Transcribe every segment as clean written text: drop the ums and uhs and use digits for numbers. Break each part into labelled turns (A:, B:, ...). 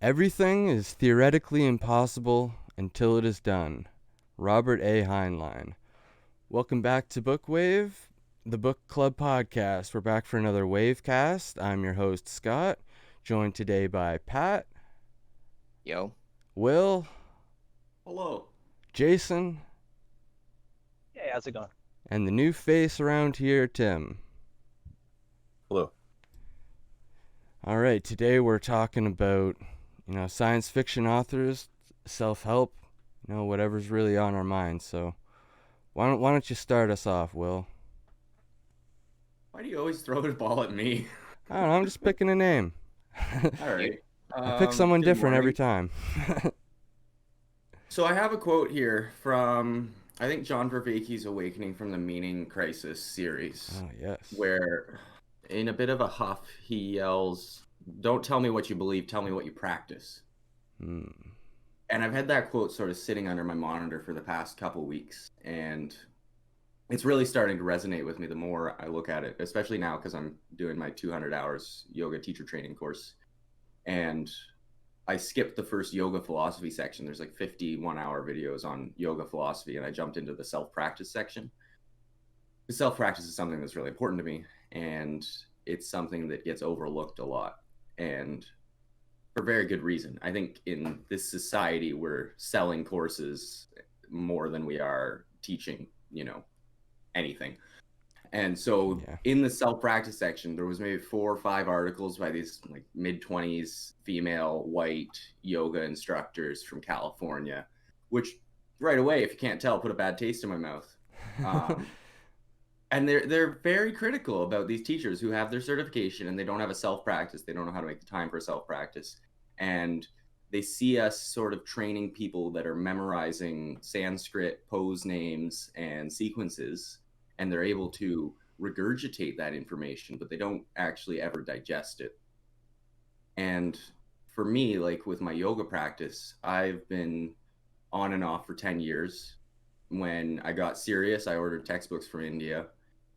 A: Everything is theoretically impossible until it is done. Robert A. Heinlein. Welcome back to Bookwave, the book club podcast. We're back for another WAVEcast. I'm your host, Scott, joined today by Pat,
B: Yo.
A: Will,
C: Hello.
A: Jason,
D: Hey, how's it going?
A: and the new face around here, Tim.
E: Hello.
A: All right, today we're talking about, science fiction authors, self-help, whatever's really on our minds. So why don't you start us off, Will?
C: Why do you always throw the ball at me?
A: I don't know, I'm just picking a name.
C: All right.
A: I pick someone
C: good
A: different every
C: morning.
A: time.
C: So I have a quote here from, I think, John Vervaeke's Awakening from the Meaning Crisis series,
A: Oh, yes.
C: where in a bit of a huff, he yells, "Don't tell me what you believe, tell me what you practice."
A: Hmm.
C: And I've had that quote sort of sitting under my monitor for the past couple weeks, and it's really starting to resonate with me the more I look at it, especially now because I'm doing my 200 hours yoga teacher training course. And I skipped the first yoga philosophy section. There's like 51-hour videos on yoga philosophy, and I jumped into the self-practice section. The self-practice is something that's really important to me, and it's something that gets overlooked a lot, and for very good reason. I think in this society, we're selling courses more than we are teaching, anything. And so
A: Yeah.
C: in the self-practice section, there was maybe 4 or 5 articles by these like mid-20s female white yoga instructors from California, which right away, if you can't tell, put a bad taste in my mouth. And they're very critical about these teachers who have their certification and they don't have a self-practice. They don't know how to make the time for a self-practice. And they see us sort of training people that are memorizing Sanskrit pose names and sequences, and they're able to regurgitate that information, but they don't actually ever digest it. And for me, like with my yoga practice, I've been on and off for 10 years. When I got serious, I ordered textbooks from India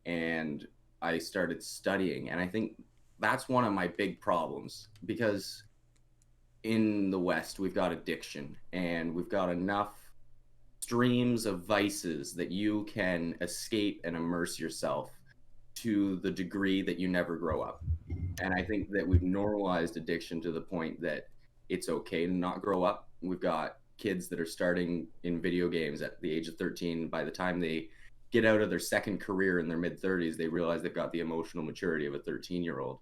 C: and I started studying. And I think that's one of my big problems, because in the West, we've got addiction and we've got enough streams of vices that you can escape and immerse yourself to the degree that you never grow up. And I think that we've normalized addiction to the point that it's okay to not grow up. We've got kids that are starting in video games at the age of 13. By the time they get out of their second career in their mid-30s, they realize they've got the emotional maturity of a 13-year-old.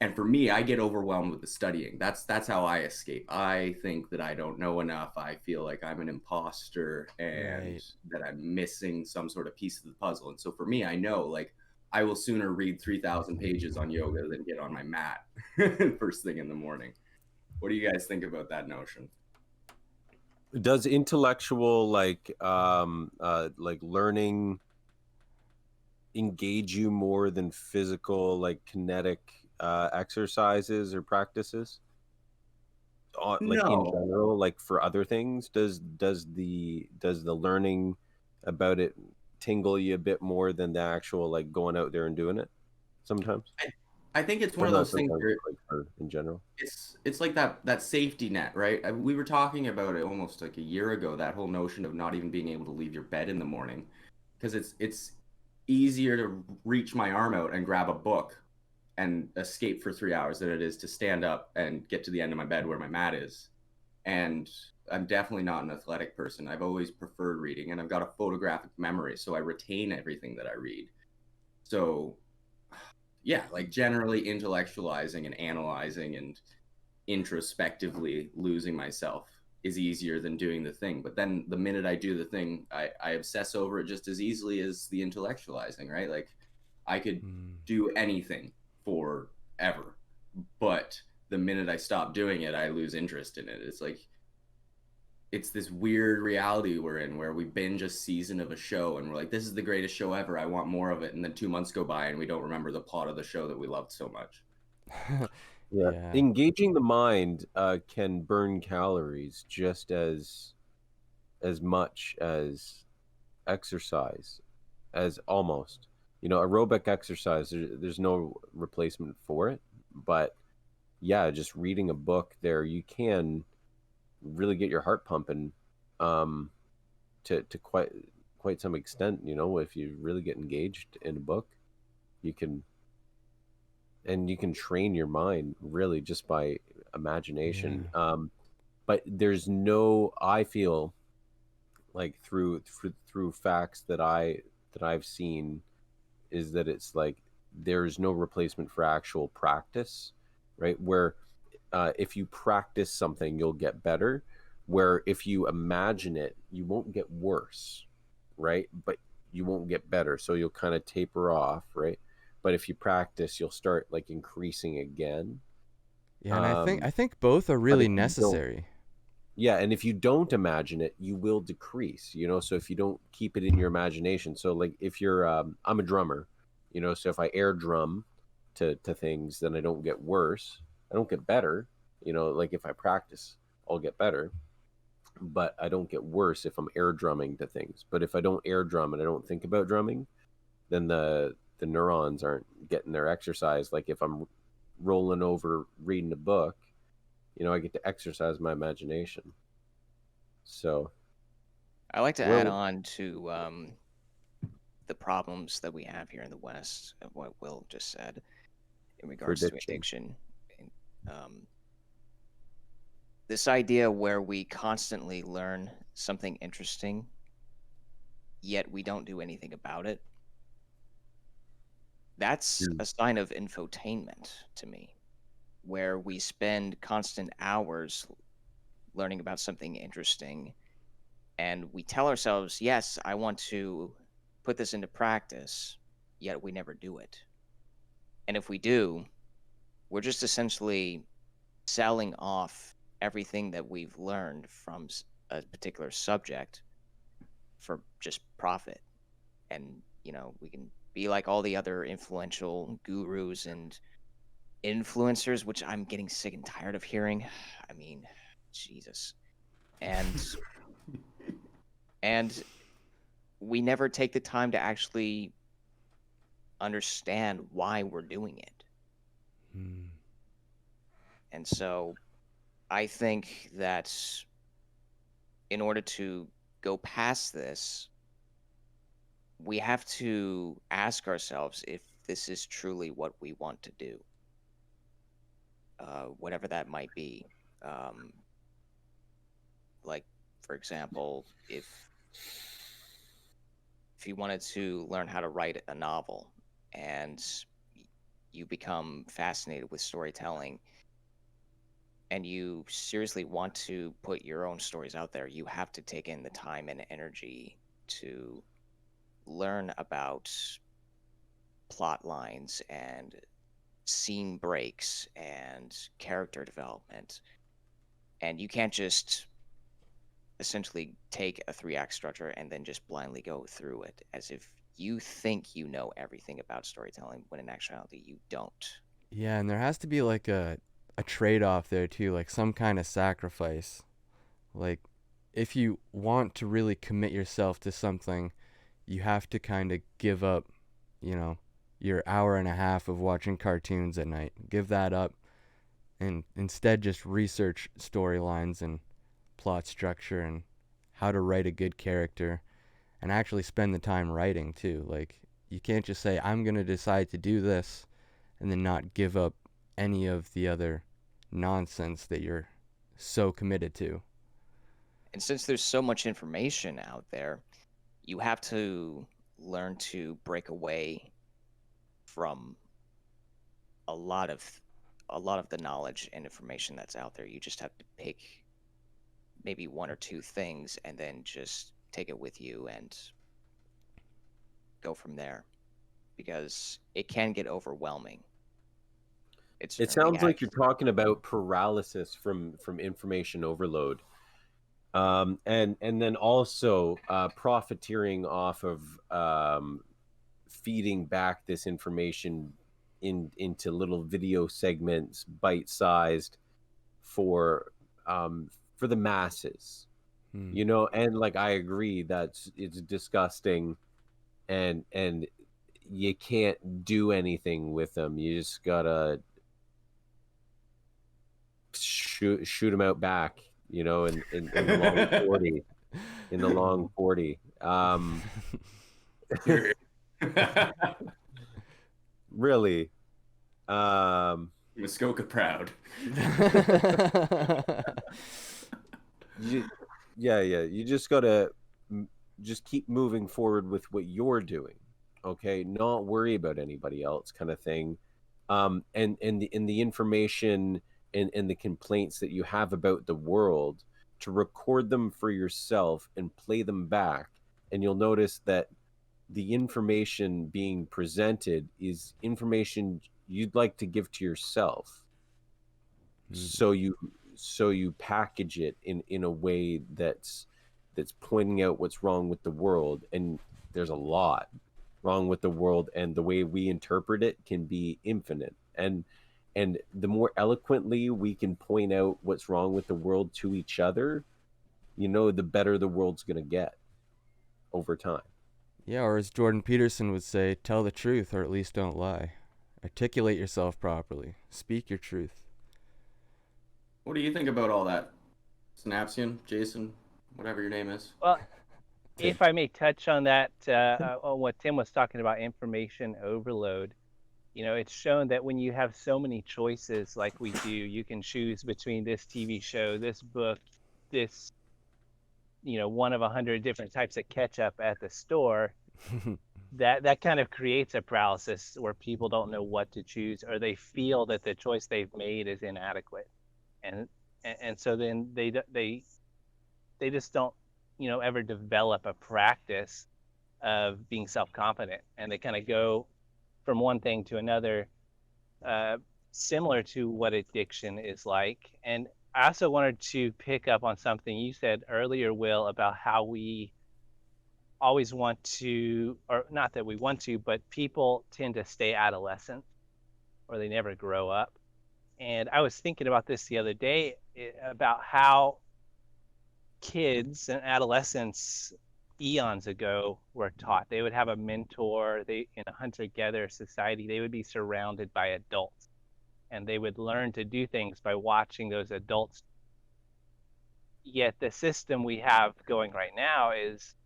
C: And for me, I get overwhelmed with the studying. That's how I escape. I think that I don't know enough. I feel like I'm an imposter and
A: Right.
C: that I'm missing some sort of piece of the puzzle. And so for me, I know, like, I will sooner read 3,000 pages on yoga than get on my mat first thing in the morning. What do you guys think about that notion?
E: Does intellectual like learning engage you more than physical, like kinetic exercises or practices? Like in
C: No.
E: general, like for other things, does the learning about it tingle you a bit more than the actual like going out there and doing it sometimes?
C: I think it's
E: Or
C: one of
E: not
C: those things
E: sometimes,
C: where
E: like for in general.
C: it's like that safety net, right? We were talking about it almost like a year ago, that whole notion of not even being able to leave your bed in the morning, because it's easier to reach my arm out and grab a book and escape for 3 hours than it is to stand up and get to the end of my bed where my mat is. And I'm definitely not an athletic person. I've always preferred reading, and I've got a photographic memory, so I retain everything that I read. So yeah, like generally intellectualizing and analyzing and introspectively losing myself is easier than doing the thing. But then the minute I do the thing, I obsess over it just as easily as the intellectualizing, right? Like I could do anything forever, but the minute I stop doing it, I lose interest in it. It's like, it's this weird reality we're in where we binge a season of a show and we're like, this is the greatest show ever, I want more of it. And then 2 months go by and we don't remember the plot of the show that we loved so much.
E: Yeah.
A: Yeah.
E: Engaging the mind can burn calories just as much as exercise, as almost. Aerobic exercise, there's no replacement for it, but yeah, just reading a book there, you can really get your heart pumping, um, to quite some extent. You know, if you really get engaged in a book, you can and you can train your mind really just by imagination.
A: Yeah.
E: But there's no, I feel like through facts that I've seen, is that it's like there's no replacement for actual practice, right? Where if you practice something, you'll get better. Where if you imagine it, you won't get worse, right? But you won't get better. So you'll kind of taper off, right? But if you practice, you'll start like increasing again.
A: Yeah, and
E: Um,
A: I think both are
E: but
A: really
E: if you don't,
A: necessary.
E: yeah, and if you don't imagine it, you will decrease, you know. So if you don't keep it in your imagination, so like if you're I'm a drummer, you know, so if I air drum to things, then I don't get worse, I don't get better, you know. Like if I practice, I'll get better, but I don't get worse if I'm air drumming to things. But if I don't air drum and I don't think about drumming, then the neurons aren't getting their exercise. Like if I'm rolling over reading a book, you know, I get to exercise my imagination. So
B: I like to add
E: Will,
B: on to the problems that we have here in the West of what Will just said in regards to
E: prediction.
B: addiction. And, this idea where we constantly learn something interesting, yet we don't do anything about it. That's
E: Mm.
B: a sign of infotainment to me, where we spend constant hours learning about something interesting and we tell ourselves, yes, I want to put this into practice, yet we never do it. And if we do, we're just essentially selling off everything that we've learned from a particular subject for just profit. And, you know, we can be like all the other influential gurus and influencers, which I'm getting sick and tired of hearing. I mean, Jesus. And we never take the time to actually understand why we're doing it.
A: Hmm.
B: And so I think that in order to go past this, we have to ask ourselves if this is truly what we want to do, whatever that might be. Um, like, for example, if you wanted to learn how to write a novel and you become fascinated with storytelling and you seriously want to put your own stories out there, you have to take in the time and energy to learn about plot lines and scene breaks and character development. And you can't just essentially take a 3-act structure and then just blindly go through it as if you think you know everything about storytelling when in actuality you don't.
A: Yeah, and there has to be like a trade-off there too, like some kind of sacrifice. Like if you want to really commit yourself to something, you have to kind of give up, you know, your hour and a half of watching cartoons at night. Give that up and instead just research storylines and plot structure and how to write a good character and actually spend the time writing too. Like you can't just say I'm going to decide to do this and then not give up any of the other nonsense that you're so committed to.
B: And since there's so much information out there, you have to learn to break away from a lot of the knowledge and information that's out there. You just have to pick maybe one or two things and then just take it with you and go from there, because it can get overwhelming. It
E: it
B: certainly
E: sounds
B: has.
E: like you're talking about paralysis from information overload, and then also profiteering off of feeding back this information into little video segments, bite sized for the masses,
A: Hmm.
E: you know. And like I agree that it's disgusting, and you can't do anything with them. You just gotta shoot them out back, you know, in the long 40, in the long 40. Really,
C: Muskoka proud.
E: yeah, you just gotta just keep moving forward with what you're doing, okay? Not worry about anybody else, kind of thing. And the information and the complaints that you have about the world, to record them for yourself and play them back, and you'll notice that the information being presented is information you'd like to give to yourself. So you package it in a way that's pointing out what's wrong with the world, and there's a lot wrong with the world, and the way we interpret it can be infinite, and the more eloquently we can point out what's wrong with the world to each other, you know, the better the world's going to get over time.
A: Yeah, or as Jordan Peterson would say, tell the truth, or at least don't lie. Articulate yourself properly. Speak your truth.
C: What do you think about all that? Synapsian, Jason, whatever your name is.
D: Well, if I may touch on that, on what Tim was talking about, information overload, you know, it's shown that when you have so many choices like we do, you can choose between this TV show, this book, this, you know, one of 100 different types of ketchup at the store. that kind of creates a paralysis where people don't know what to choose, or they feel that the choice they've made is inadequate, and so then they just don't, you know, ever develop a practice of being self-confident, and they kind of go from one thing to another, similar to what addiction is like. And I also wanted to pick up on something you said earlier, Will, about how we always want to, or not that we want to, but people tend to stay adolescent, or they never grow up. And I was thinking about this the other day, about how kids and adolescents eons ago were taught. They would have a mentor. They, in a hunter-gatherer society, they would be surrounded by adults, and they would learn to do things by watching those adults. Yet the system we have going right now is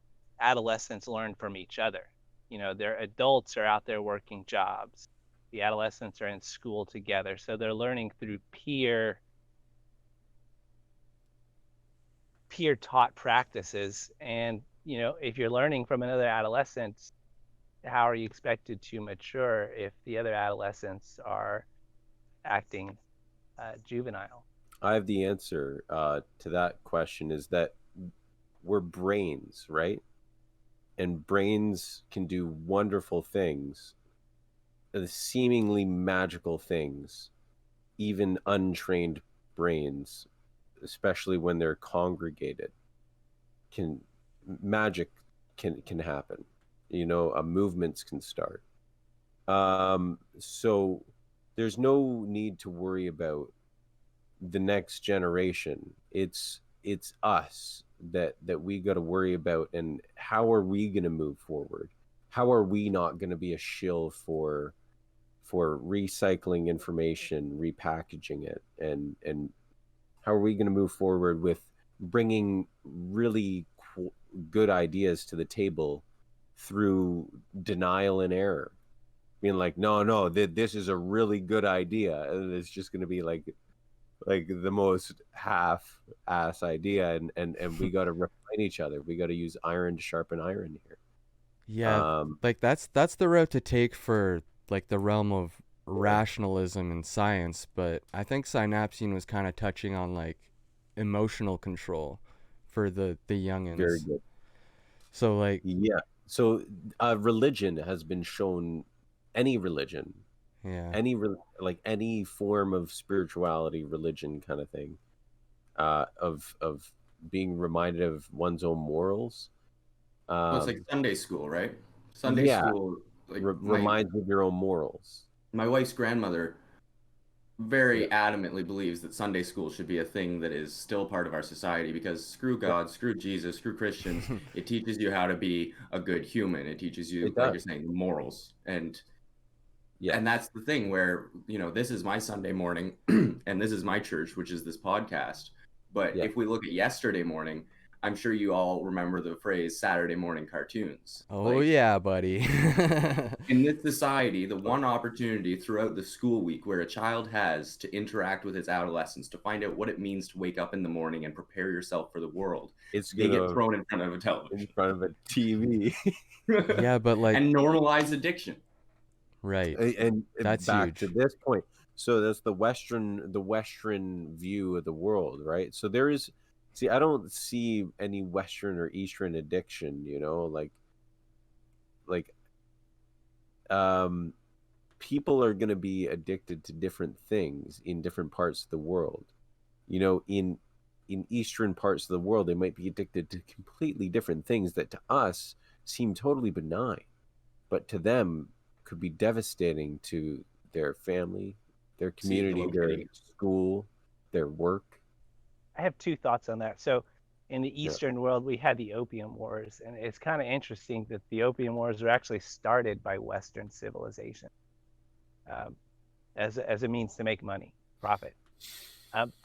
D: adolescents learn from each other. You know, their adults are out there working jobs. The adolescents are in school together, so they're learning through peer taught practices. And, you know, if you're learning from another adolescent, how are you expected to mature if the other adolescents are acting juvenile?
E: I have the answer to that question, is that we're brains, right? And brains can do wonderful things, seemingly magical things. Even untrained brains, especially when they're congregated, magic can happen. You know, movements can start. So there's no need to worry about the next generation. It's us that we got to worry about, and how are we going to move forward? How are we not going to be a shill for recycling information, repackaging it, and how are we going to move forward with bringing really good ideas to the table through denial and error, being like, no, this is a really good idea, and it's just going to be like the most half-ass idea, and we got to refine each other. We got to use iron to sharpen iron here.
A: Yeah, like that's the route to take for like the realm of rationalism and science, but I think Synapsian was kind of touching on like emotional control for the youngins.
E: Very good.
A: So like,
E: yeah, so religion has been shown, any religion,
A: yeah,
E: any form of spirituality, religion kind of thing, of being reminded of one's own morals.
C: Well, it's like Sunday school, right? Sunday school like
E: reminds you of your own morals.
C: My wife's grandmother very adamantly believes that Sunday school should be a thing that is still part of our society, because screw God, screw Jesus, screw Christians. It teaches you how to be a good human. It teaches you, like you're saying, morals. And
E: Yeah.
C: And that's the thing where, this is my Sunday morning and this is my church, which is this podcast. But
E: Yeah.
C: if we look at yesterday morning, I'm sure you all remember the phrase Saturday morning cartoons.
A: Oh, yeah, buddy.
C: In this society, the one opportunity throughout the school week where a child has to interact with his adolescence, to find out what it means to wake up in the morning and prepare yourself for the world, they get thrown in front of a television.
E: In front of a TV.
A: Yeah, but like...
C: And normalize addiction.
A: Right.
E: And
A: That's
E: back
A: huge.
E: to this point. So that's the Western view of the world, right? So there is, I don't see any Western or Eastern addiction, people are going to be addicted to different things in different parts of the world. In Eastern parts of the world, they might be addicted to completely different things that to us seem totally benign, but to them could be devastating to their family, their community, their school, their work.
D: I have two thoughts on that. So in the Eastern world, we had the Opium Wars, and it's kind of interesting that the Opium Wars were actually started by Western civilization as a means to make money, profit.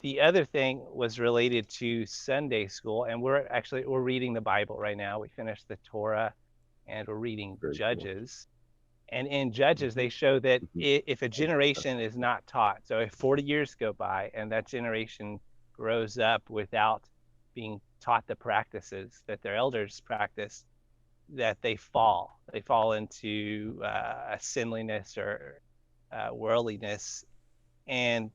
D: The other thing was related to Sunday school, and we're reading the Bible right now. We finished the Torah, and we're reading Judges. Cool. And in Judges, they show that if a generation is not taught, so if 40 years go by and that generation grows up without being taught the practices that their elders practice, that they fall into sinliness or worldliness. And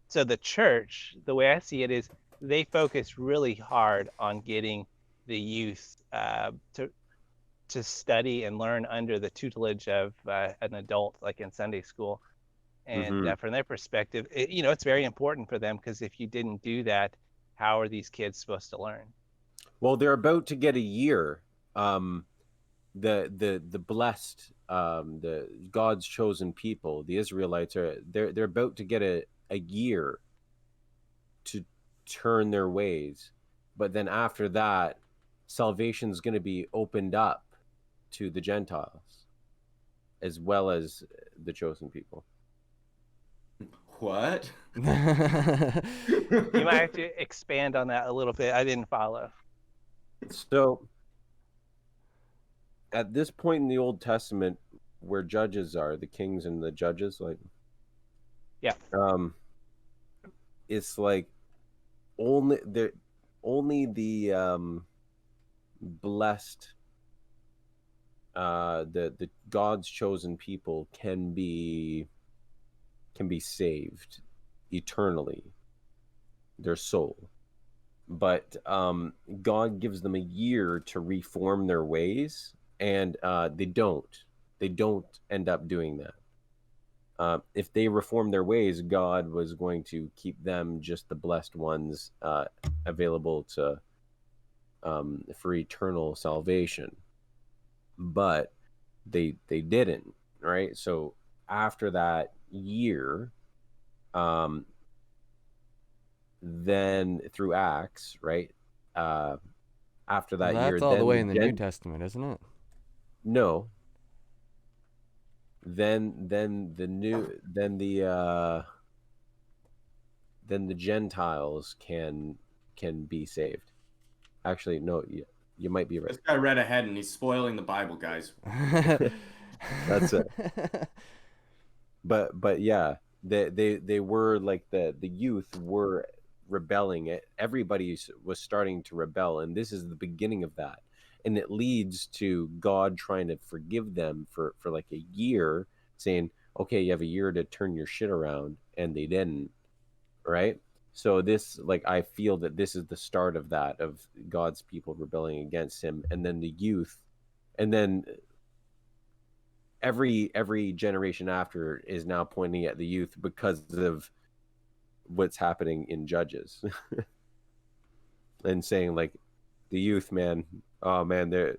D: so the church, the way I see it is, they focus really hard on getting the youth to study and learn under the tutelage of an adult, like in Sunday school. And from their perspective, it's very important for them, because if you didn't do that, how are these kids supposed to learn?
E: Well, they're about to get a year. The blessed, the God's chosen people, the Israelites they're about to get a year to turn their ways, but then after that, salvation's going to be opened up to the Gentiles as well as the chosen people.
C: What?
D: You might have to expand on that a little bit. I didn't follow.
E: So at this point in the Old Testament, where judges are, the kings and the judges, it's like only the blessed, the God's chosen people can be saved eternally, their soul. But God gives them a year to reform their ways, and they don't end up doing that. If they reform their ways, God was going to keep them just the blessed ones, available to for eternal salvation. But they didn't, right? So after that year, then through Acts, right? After that year,
A: that's all the way in the New Testament, isn't it?
E: No. Then the Gentiles can be saved. Actually, no, you might be right.
C: This guy read ahead and he's spoiling the Bible, guys.
E: That's it. But yeah, they were like the youth were rebelling. Everybody was starting to rebel, and this is the beginning of that. And it leads to God trying to forgive them for like a year, saying, okay, you have a year to turn your shit around, and they didn't, right? So this, like, I feel that this is the start of that, of God's people rebelling against him, and then the youth, and then every generation after is now pointing at the youth because of what's happening in Judges. And saying, like, the youth, man, oh man, they're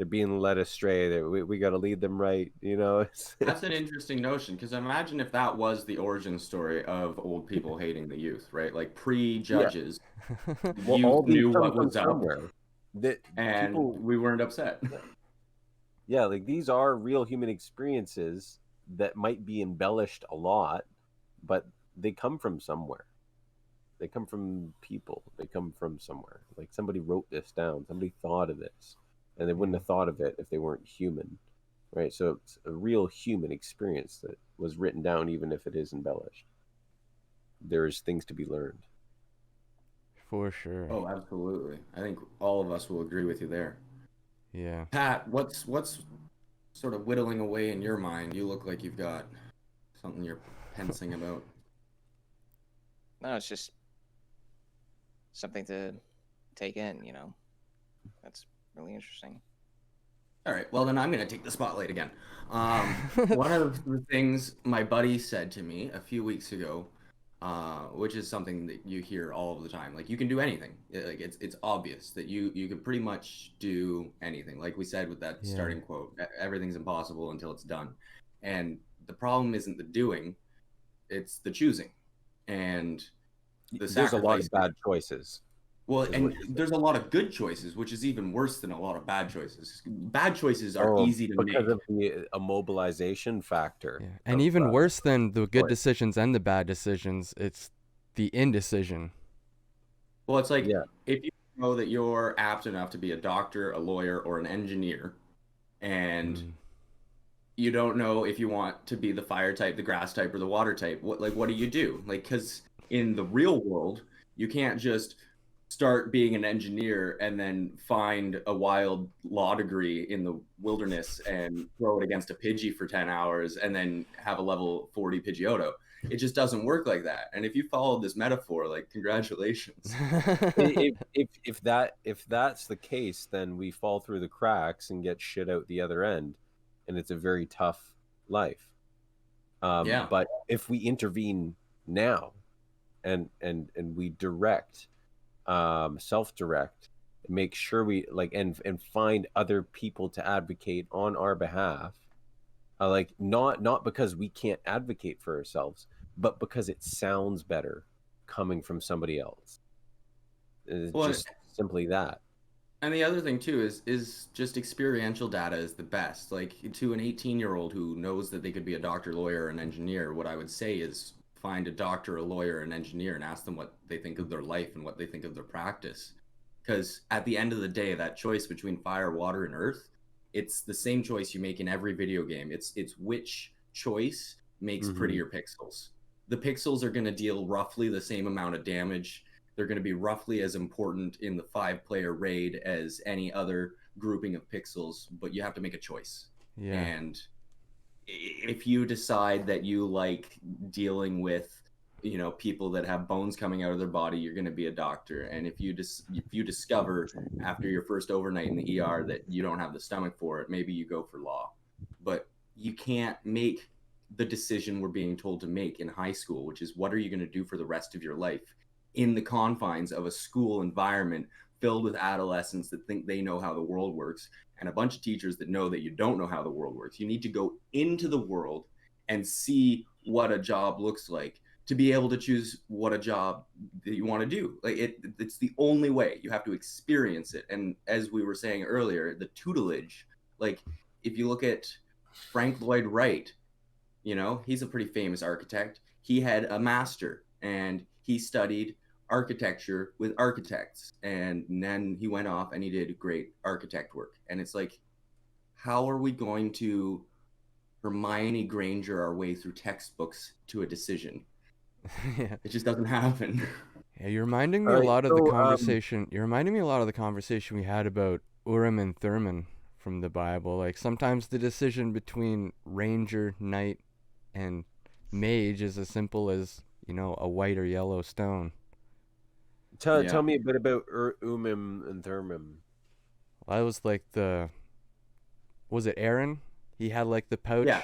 E: being led astray. We got to lead them right,
C: That's an interesting notion, because imagine if that was the origin story of old people hating the youth, right? Like pre-Judges,
E: well,
C: youth knew what was up,
E: and
C: we weren't upset.
E: Yeah, like, these are real human experiences that might be embellished a lot, but they come from somewhere. They come from people. They come from somewhere. Like somebody wrote this down. Somebody thought of this, and they wouldn't have thought of it if they weren't human, right? So it's a real human experience that was written down, even if it is embellished. There's things to be learned.
A: For sure.
C: Oh, absolutely. I think all of us will agree with you there.
A: Yeah.
C: Pat, what's sort of whittling away in your mind? You look like you've got something you're pensing about.
B: No, it's just something to take in, you know. That's really interesting.
C: All right, well, then I'm going to take the spotlight again. One of the things my buddy said to me a few weeks ago, which is something that you hear all of the time, like you can do anything. Like it's obvious that you can pretty much do anything. Like we said with that starting quote, everything's impossible until it's done. And the problem isn't the doing, it's the choosing. And
E: there's a lot of bad choices.
C: Well, and there's a lot of good choices, which is even worse than a lot of bad choices. Bad choices are easy to make.
E: Because of the immobilization factor.
A: Yeah. And even worse than the good decisions and the bad decisions, it's the indecision.
C: Well, it's like if you know that you're apt enough to be a doctor, a lawyer, or an engineer, and you don't know if you want to be the fire type, the grass type, or the water type, what do you do? Like, because in the real world, you can't just start being an engineer and then find a wild law degree in the wilderness and throw it against a Pidgey for 10 hours and then have a level 40 Pidgeotto. It just doesn't work like that. And if you followed this metaphor, like, congratulations.
E: if that's the case, then we fall through the cracks and get shit out the other end, and it's a very tough life. But if we intervene now and we direct, self-direct, make sure we and find other people to advocate on our behalf, not because we can't advocate for ourselves, but because it sounds better coming from somebody else. Just simply that.
C: And the other thing too is just experiential data is the best. Like, to an 18-year-old who knows that they could be a doctor, lawyer, or an engineer, what I would say is find a doctor, a lawyer, an engineer, and ask them what they think of their life and what they think of their practice. Because at the end of the day, that choice between fire, water, and earth, it's the same choice you make in every video game. It's which choice makes prettier pixels. The pixels are going to deal roughly the same amount of damage. They're going to be roughly as important in the 5-player raid as any other grouping of pixels, but you have to make a choice.
A: Yeah.
C: And if you decide that you like dealing with, people that have bones coming out of their body, you're going to be a doctor. And if you discover after your first overnight in the ER that you don't have the stomach for it, maybe you go for law. But you can't make the decision we're being told to make in high school, which is what are you going to do for the rest of your life in the confines of a school environment filled with adolescents that think they know how the world works, and a bunch of teachers that know that you don't know how the world works. You need to go into the world and see what a job looks like to be able to choose what a job that you want to do. Like it's the only way. You have to experience it. And as we were saying earlier, the tutelage, like if you look at Frank Lloyd Wright, he's a pretty famous architect. He had a master and he studied architecture with architects, and then he went off and he did great architect work. And it's like, how are we going to Hermione Granger our way through textbooks to a decision? It just doesn't happen.
A: Yeah, you're reminding me a lot of the conversation. You're reminding me a lot of the conversation we had about Urim and Thummim from the Bible. Like sometimes the decision between ranger, knight, and mage is as simple as a white or yellow stone.
E: Tell me a bit about Urim and Thummim.
A: Well, that was like was it Aaron? He had like the pouch around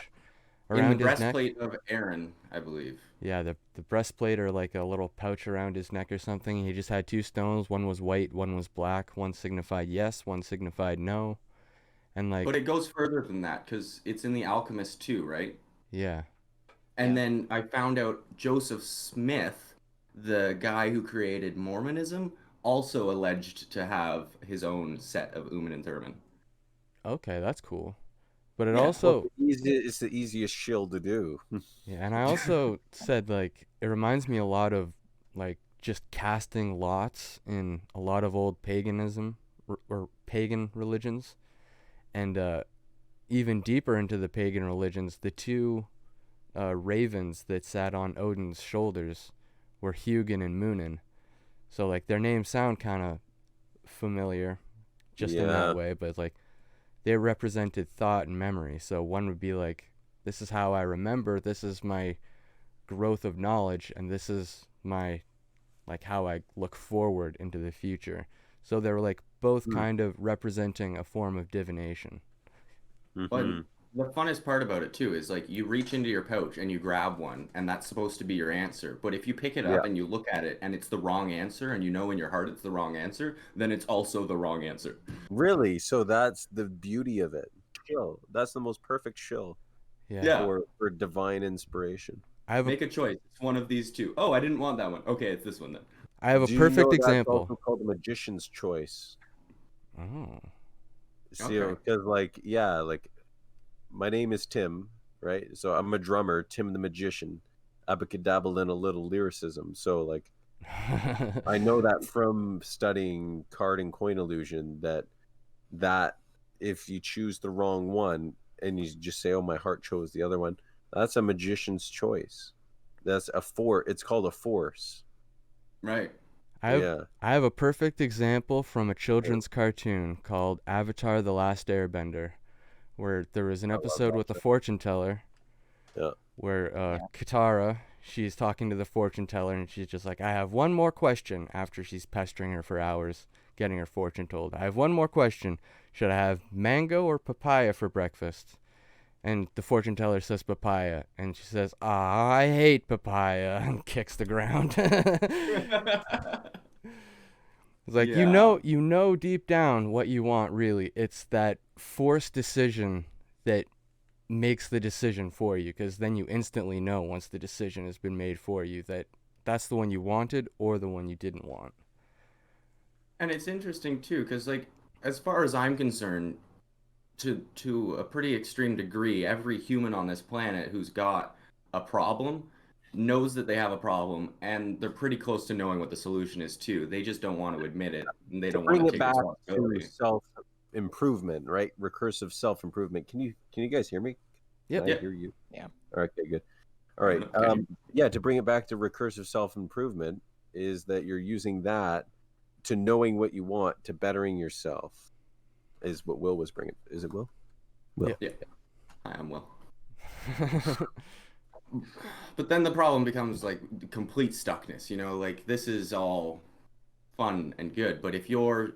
A: his neck.
C: In the breastplate of Aaron, I believe.
A: Yeah, the breastplate or like a little pouch around his neck or something. He just had 2 stones. One was white, one was black. One signified yes, one signified no. And
C: But it goes further than that because it's in The Alchemist too, right?
A: Yeah.
C: And then I found out Joseph Smith, the guy who created Mormonism, also alleged to have his own set of Urim and Thummim.
A: Okay, that's cool. But it
C: Yeah.
A: also,
E: It's the easiest shill to do.
A: yeah, and I also said like it reminds me a lot of like just casting lots in a lot of old paganism or pagan religions, and even deeper into the pagan religions, the two ravens that sat on Odin's shoulders were Hugin and Munin. So like their names sound kind of familiar, just in that
E: Yeah.
A: way, but like they represented thought and memory. So one would be like, this is how I remember, this is my growth of knowledge, and this is my like how I look forward into the future. So they were like both kind of representing a form of divination.
C: But
E: Mhm.
C: the funnest part about it too is like you reach into your pouch and you grab one, and that's supposed to be your answer. But if you pick it
E: Yeah.
C: up and you look at it and it's the wrong answer, and you know in your heart it's the wrong answer, then it's also the wrong answer.
E: Really? So that's the beauty of it. Shill. That's the most perfect shill
A: Yeah.
C: Yeah.
E: for divine inspiration.
A: I have a
C: Make a choice. It's one of these two. Oh, I didn't want that one. Okay, it's this one then.
A: I have a
E: Do you
A: perfect
E: know that's
A: example.
E: also called the magician's choice?
A: Oh.
E: See,
C: Okay.
E: because like my name is Tim, right? So I'm a drummer, Tim the magician. Abacadabble in a little lyricism. So like I know that from studying card and coin illusion that if you choose the wrong one and you just say, "Oh, my heart chose the other one," that's a magician's choice. That's it's called a force.
C: Right.
A: I have
E: Yeah.
A: I have a perfect example from a children's cartoon called Avatar: The Last Airbender, where there was an
E: I love
A: episode
E: that
A: with a
E: show.
A: fortune teller
E: Yeah.
A: where
B: Yeah.
A: Katara, she's talking to the fortune teller and she's just like, I have one more question after she's pestering her for hours getting her fortune told. I have one more question. Should I have mango or papaya for breakfast? And the fortune teller says papaya, and she says, "Ah, I hate papaya," and kicks the ground. It's like
C: Yeah.
A: you know deep down what you want. Really, it's that forced decision that makes the decision for you, because then you instantly know once the decision has been made for you that that's the one you wanted or the one you didn't want.
C: And it's interesting too, because like as far as I'm concerned, to a pretty extreme degree, every human on this planet who's got a problem knows that they have a problem, and they're pretty close to knowing what the solution is too. They just don't want to admit it, and they
E: To
C: don't want
E: bring
C: to
E: it
C: take
E: back to
C: responsibility.
E: self improvement, right? Recursive self improvement. Can you guys hear me?
A: Yep.
E: Can I
C: Yeah.
E: hear you?
B: Yeah.
E: All right, okay, good. All right.
C: Okay.
E: Yeah, to bring it back to recursive self improvement is that you're using that to knowing what you want to bettering yourself. Is what Will was bringing. Is it Will? Will.
C: Yeah. I am well. But then the problem becomes like complete stuckness, like this is all fun and good, but if you're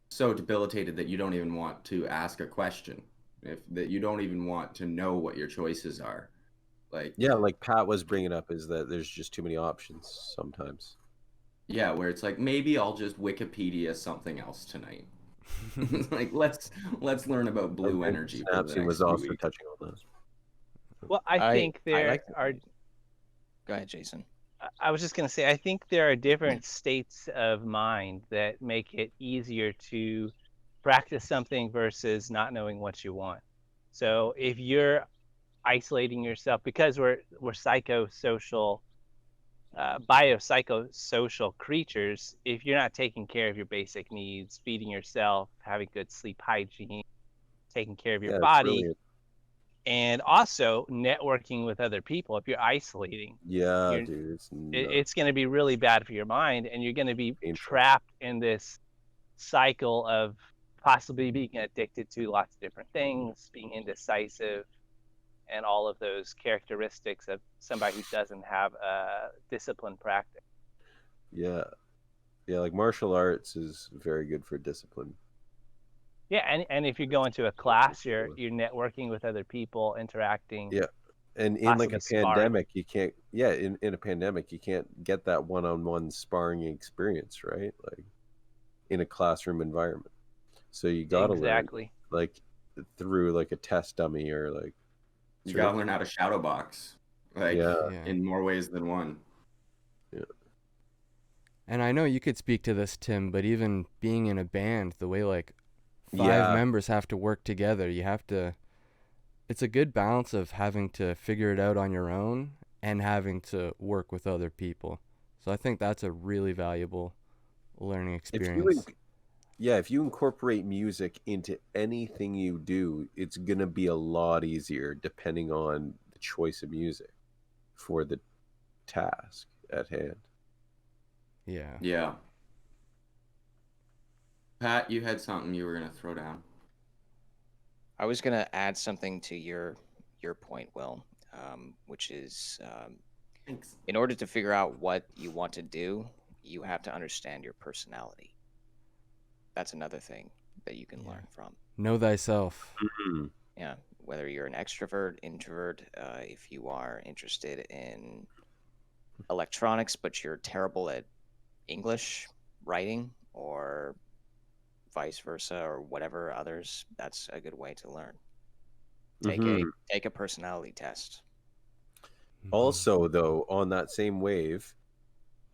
C: so debilitated that you don't even want to ask a question, if that you don't even want to know what your choices are, like
E: Yeah, like Pat was bringing up, is that there's just too many options sometimes.
C: yeah, where it's like maybe I'll just Wikipedia something else tonight. Like let's learn about blue energy for the
E: Snapsy was
C: next few
E: also
C: weeks.
E: touching on that.
D: Well, I think
B: I
D: there
B: like that.
D: are.
B: Go ahead, Jason.
D: I was just going to say, I think there are different states of mind that make it easier to practice something versus not knowing what you want. So if you're isolating yourself, because we're psychosocial, biopsychosocial creatures, if you're not taking care of your basic needs, feeding yourself, having good sleep hygiene, taking care of your
E: Yeah, it's
D: body,
E: brilliant.
D: and also networking with other people, if you're isolating,
E: Yeah,
D: you're
E: dude, it's
D: it's going to be really bad for your mind, and you're going to be
E: painful.
D: trapped in this cycle of possibly being addicted to lots of different things, being indecisive, and all of those characteristics of somebody who doesn't have a disciplined practice.
E: Yeah, like martial arts is very good for discipline.
D: Yeah, and if you go into a class, you're networking with other people, interacting.
E: Yeah, and in like
D: possibly
E: a
D: sparring.
E: pandemic, you can't. Yeah, in a pandemic, you can't get that one-on-one sparring experience, right? Like in a classroom environment. So you gotta
D: Exactly.
E: learn, like through like a test dummy or like.
C: You gotta learn how to shadow box, like
E: Yeah.
C: in more ways than one.
E: Yeah.
A: And I know you could speak to this, Tim, but even being in a band, the way like five
E: Yeah.
A: members have to work together, you have to it's a good balance of having to figure it out on your own and having to work with other people. So I think that's a really valuable learning
E: If
A: experience.
E: if you incorporate music into anything you do, it's gonna be a lot easier depending on the choice of music for the task at hand.
A: Yeah.
C: Yeah. Pat, you had something you were gonna throw down.
B: I was gonna add something to your point, Will, which is
C: Thanks.
B: in order to figure out what you want to do, you have to understand your personality. That's another thing that you can
A: Yeah.
B: learn from.
A: Know thyself.
E: Mhm.
B: Yeah, whether you're an extrovert, introvert, if you are interested in electronics but you're terrible at English writing, or vice versa, or whatever others, that's a good way to learn.
E: Mhm.
B: Take a personality test.
E: Also, though, on that same wave,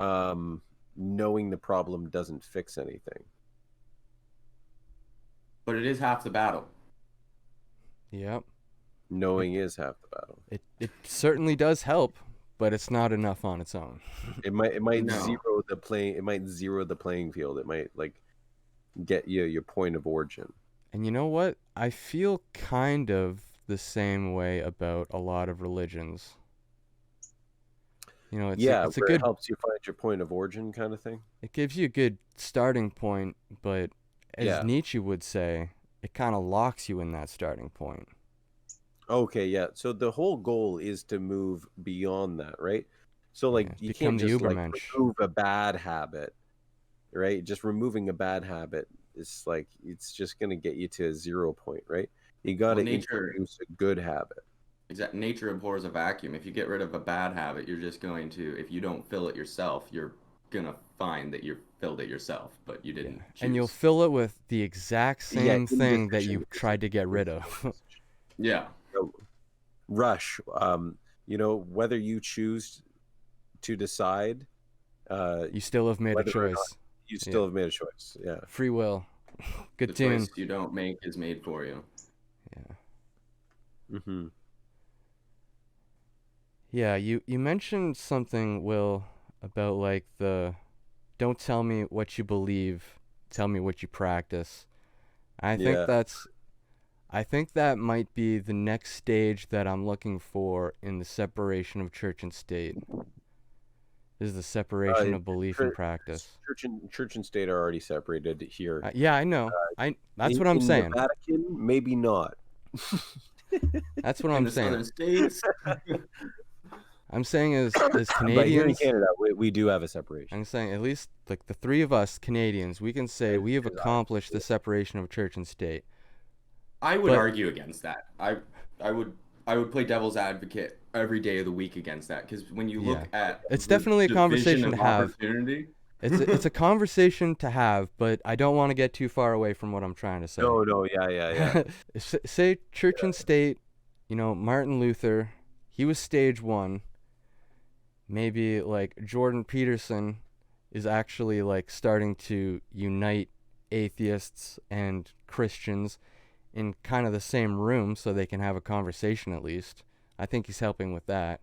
E: knowing the problem doesn't fix anything.
C: But it is half the battle.
A: Yep.
E: Knowing is half the battle.
A: It certainly does help, but it's not enough on its own.
E: It might
C: No.
E: zero the playing field. It might like get you your point of origin.
A: And you know what? I feel kind of the same way about a lot of religions. You know, it's
E: Yeah,
A: it's a
E: where
A: good,
E: it helps you find your point of origin kind of thing.
A: it gives you a good starting point, but as
E: Yeah.
A: Nietzsche would say, it kind of locks you in that starting point.
E: Okay, yeah. So the whole goal is to move beyond that, right? So like
A: Yeah,
E: you
A: become
E: can't
A: the
E: just like
A: Ubermensch.
E: remove a bad habit, right? Just removing a bad habit is like it's just gonna get you to a 0 point, right? You got to
C: Well, nature-
E: introduce a good habit.
C: Exactly. Nature abhors a vacuum. If you get rid of a bad habit, you're just going to, if you don't fill it yourself, you're gonna find that you've filled it yourself, but you didn't choose.
A: And you'll fill it with the exact same thing that
E: indecision
A: you
E: is-
A: tried to get rid of.
C: Yeah.
E: Rush. Whether you choose to decide,
A: You still have made a
E: whether or not
A: choice.
E: you still have made a choice. Yeah.
A: Free will. Good
C: The
A: tune.
C: choice you don't make is made for you.
A: Yeah.
E: Mm-hmm.
A: Yeah, you mentioned something, Will, about like the don't tell me what you believe, tell me what you practice. I think
E: Yeah.
A: I think that might be the next stage that I'm looking for in the separation of church and state. Is the separation of belief and practice.
E: Church and state are already separated here.
A: Yeah, I know. That's what I'm
E: in
A: saying.
E: The Vatican, maybe not.
A: That's what
C: In
A: I'm
C: the southern
A: saying.
C: states,
A: I'm saying as
E: But here in
A: Canadians,
E: Canada, we do have a separation.
A: I'm saying at least like the three of us Canadians, we can say we have accomplished the separation of church and state.
C: I would
A: But-
C: argue against that. I would play devil's advocate every day of the week against that, because when you look at
A: It's
C: the
A: definitely a
C: division
A: conversation
C: of
A: to have.
C: opportunity,
A: It's a conversation to have, but I don't want to get too far away from what I'm trying to say.
E: No, yeah.
A: Say church and state, Martin Luther, he was stage 1. Maybe like Jordan Peterson is actually like starting to unite atheists and Christians in kind of the same room so they can have a conversation at least. I think he's helping with that.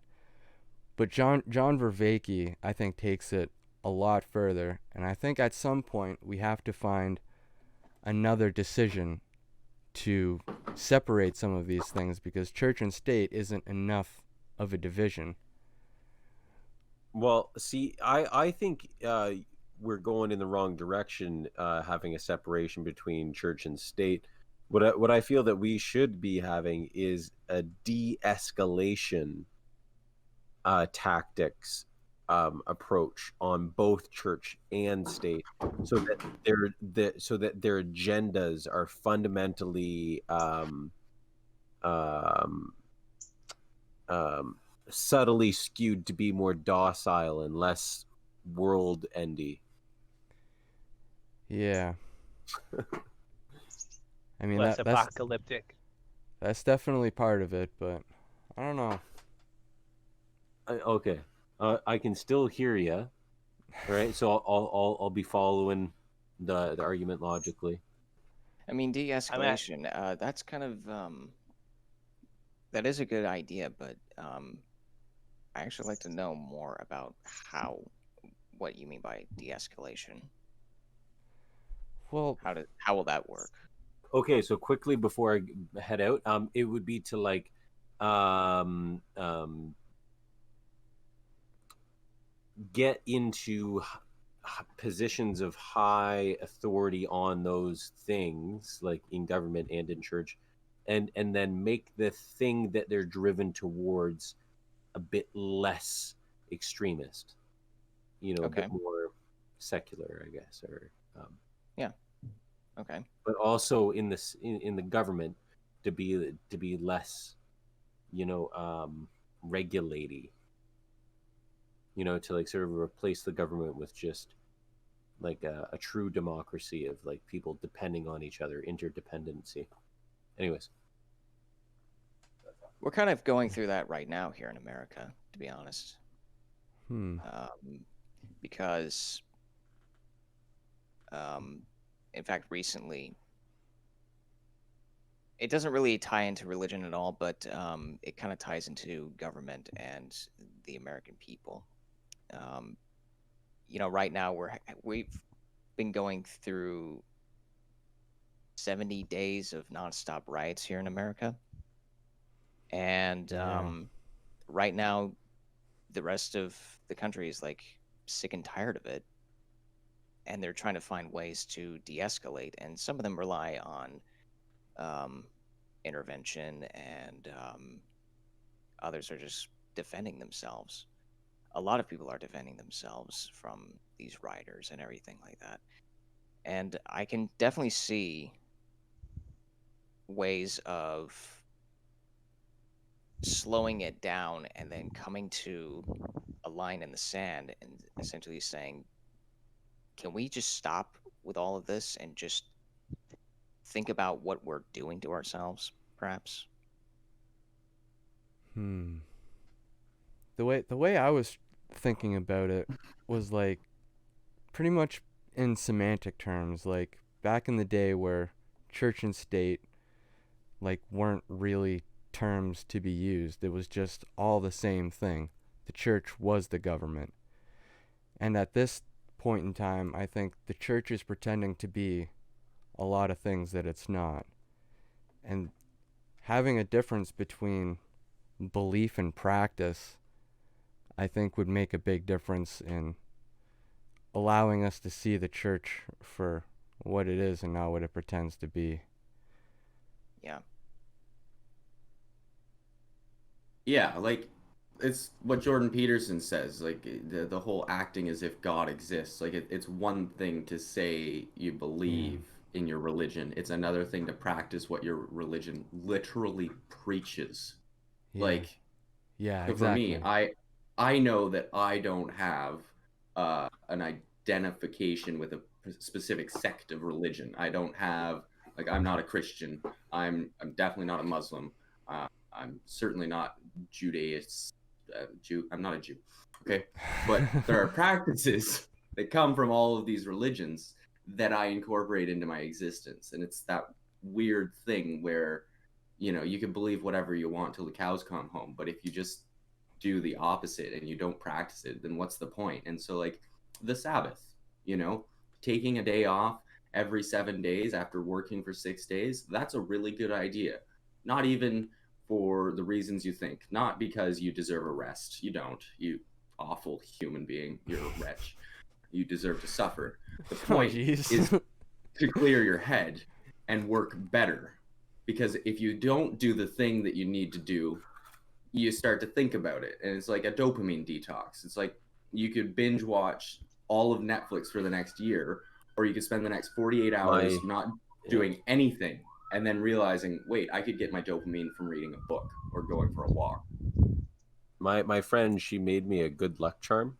A: But John Vervaeke, I think, takes it a lot further, and I think at some point we have to find another decision to separate some of these things, because church and state isn't enough of a division.
E: Well, see, I think we're going in the wrong direction, having a separation between church and state. What I feel that we should be having is a de-escalation tactics approach on both church and state, so that their agendas are fundamentally subtly skewed to be more docile and less world-endy.
A: Yeah. I mean,
D: Less
A: that's
D: apocalyptic.
A: definitely part of it, but I don't know.
E: Okay, I can still hear you, right? So I'll be following the argument logically.
B: I mean, de-escalation. That's kind of That is a good idea, but I actually like to know more about what you mean by de-escalation.
A: Well,
B: How will that work?
E: Okay, so quickly before I head out, it would be to like, um, um, get into positions of high authority on those things, like in government and in church, and then make the thing that they're driven towards a bit less extremist, a bit
B: Okay.
E: more secular, I guess, or
B: Yeah. Okay.
E: but also in this in the government to be less, regulating, to like sort of replace the government with just like a true democracy of like people depending on each other, interdependency. Anyways,
B: We're kind of going through that right now here in America, to be honest.
A: hmm.
B: Because in fact, recently, it doesn't really tie into religion at all, but it kind of ties into government and the American people. Um, right now we've been going through 70 days of nonstop riots here in America, and
A: Yeah.
B: right now the rest of the country is like sick and tired of it, and they're trying to find ways to de-escalate, and some of them rely on um, intervention, and others are just defending themselves. A lot of people are defending themselves from these rioters and everything like that. And I can definitely see ways of slowing it down and then coming to a line in the sand and essentially saying, can we just stop with all of this and just think about what we're doing to ourselves, perhaps?
A: Hmm. The way I was thinking about it was like pretty much in semantic terms, like back in the day where church and state like weren't really terms to be used. It was just all the same thing. The church was the government. And at this point in time, I think the church is pretending to be a lot of things that it's not. And having a difference between belief and practice, I think would make a big difference in allowing us to see the church for what it is and not what it pretends to be.
B: Yeah.
C: Yeah, like it's what Jordan Peterson says. Like the whole acting as if God exists. Like it's one thing to say you
A: Yeah.
C: believe in your religion. It's another thing to practice what your religion literally preaches.
A: Yeah.
C: Like
A: Yeah,
C: so for me,
A: exactly.
C: I know that I don't have an identification with a specific sect of religion. I don't have like I'm not a Christian. I'm definitely not a Muslim. I'm certainly not Judaist. Jew. I'm not a Jew. Okay, but there are practices that come from all of these religions that I incorporate into my existence, and it's that weird thing where you can believe whatever you want till the cows come home, but if you just do the opposite and you don't practice it, then what's the point? And so, like the Sabbath, you know, taking a day off every 7 days after working for 6 days, that's a really good idea. Not even for the reasons you think, not because you deserve a rest. You don't, you awful human being. You're a wretch. You deserve to suffer. The
A: Oh,
C: point is
A: jeez.
C: to clear your head and work better. Because if you don't do the thing that you need to do, you start to think about it. And it's like a dopamine detox. It's like you could binge watch all of Netflix for the next year, or you could spend the next 48 hours
E: my
C: not
E: yeah,
C: doing anything and then realizing, wait, I could get my dopamine from reading a book or going for a walk.
E: my friend, she made me a good luck charm.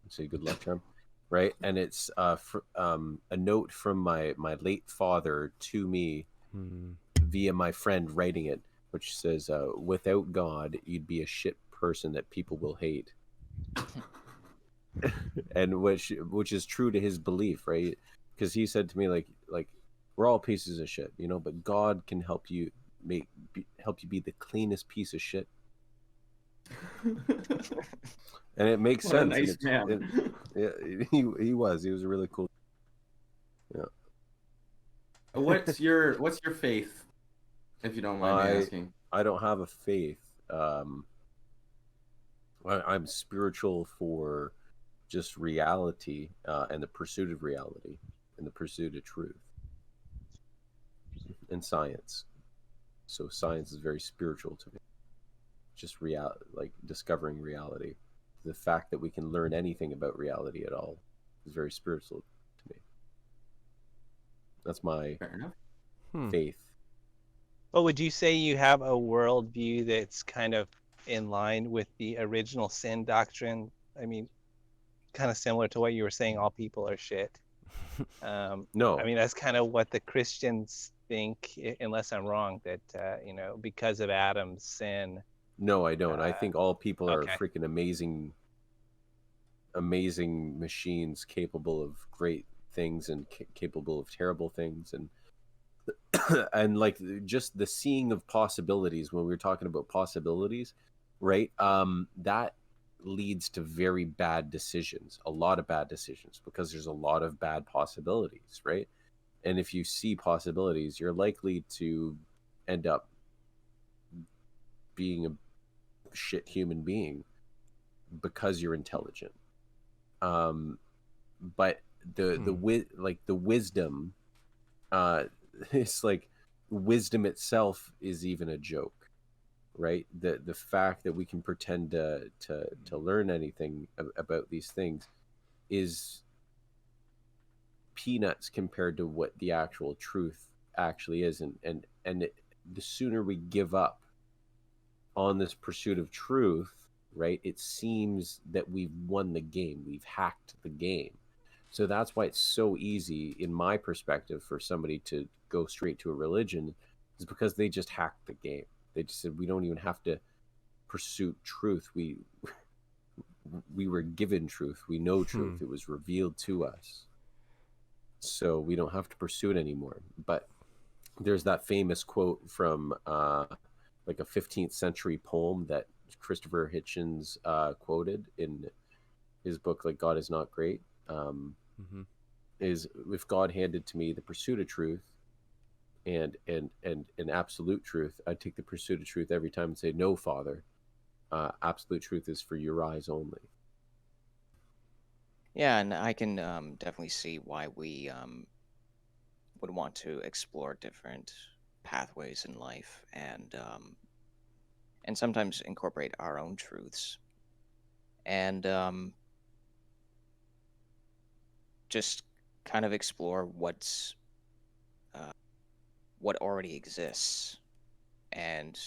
E: It's a good luck charm, right? And it's a note from my late father to me
A: Hmm.
E: via my friend writing it, which says, "Without God, you'd be a shit person that people will hate," and which is true to his belief, right? Because he said to me, like we're all pieces of shit, but God can help you, help you be the cleanest piece of shit. And it makes
C: What a
E: sense.
C: nice man.
E: He was a really cool. Yeah.
C: What's your faith, if you don't mind me asking?
E: I don't have a faith. I'm spiritual for just reality and the pursuit of reality and the pursuit of truth and science. So science is very spiritual to me. Just like discovering reality. The fact that we can learn anything about reality at all is very spiritual to me. That's my
C: Fair enough.
E: faith.
D: Well, would you say you have a worldview that's kind of in line with the original sin doctrine? I mean, kind of similar to what you were saying, all people are shit.
E: No.
D: I mean, that's kind of what the Christians think, unless I'm wrong, that, because of Adam's sin.
E: No, I don't. I think all people are
D: okay.
E: freaking amazing machines capable of great things and capable of terrible things. And and like just the seeing of possibilities when we were talking about possibilities, right? That leads to very bad decisions, a lot of bad decisions, because there's a lot of bad possibilities, right? And if you see possibilities, you're likely to end up being a shit human being because you're intelligent. But the wisdom, it's like wisdom itself is even a joke, right? The fact that we can pretend to learn anything about these things is peanuts compared to what the actual truth actually is. The sooner we give up on this pursuit of truth, right, it seems that we've won the game, we've hacked the game. So that's why it's so easy, in my perspective, for somebody to go straight to a religion, is because they just hacked the game. They just said, we don't even have to pursue truth. We were given truth. We know truth. It was revealed to us. So we don't have to pursue it anymore. But there's that famous quote from like a 15th century poem that Christopher Hitchens quoted in his book, like God is Not Great. Is, if God handed to me the pursuit of truth and absolute truth, I'd take the pursuit of truth every time and say, no, Father, absolute truth is for your eyes only.
B: Yeah, and I can definitely see why we would want to explore different pathways in life and sometimes incorporate our own truths and just kind of explore what already exists and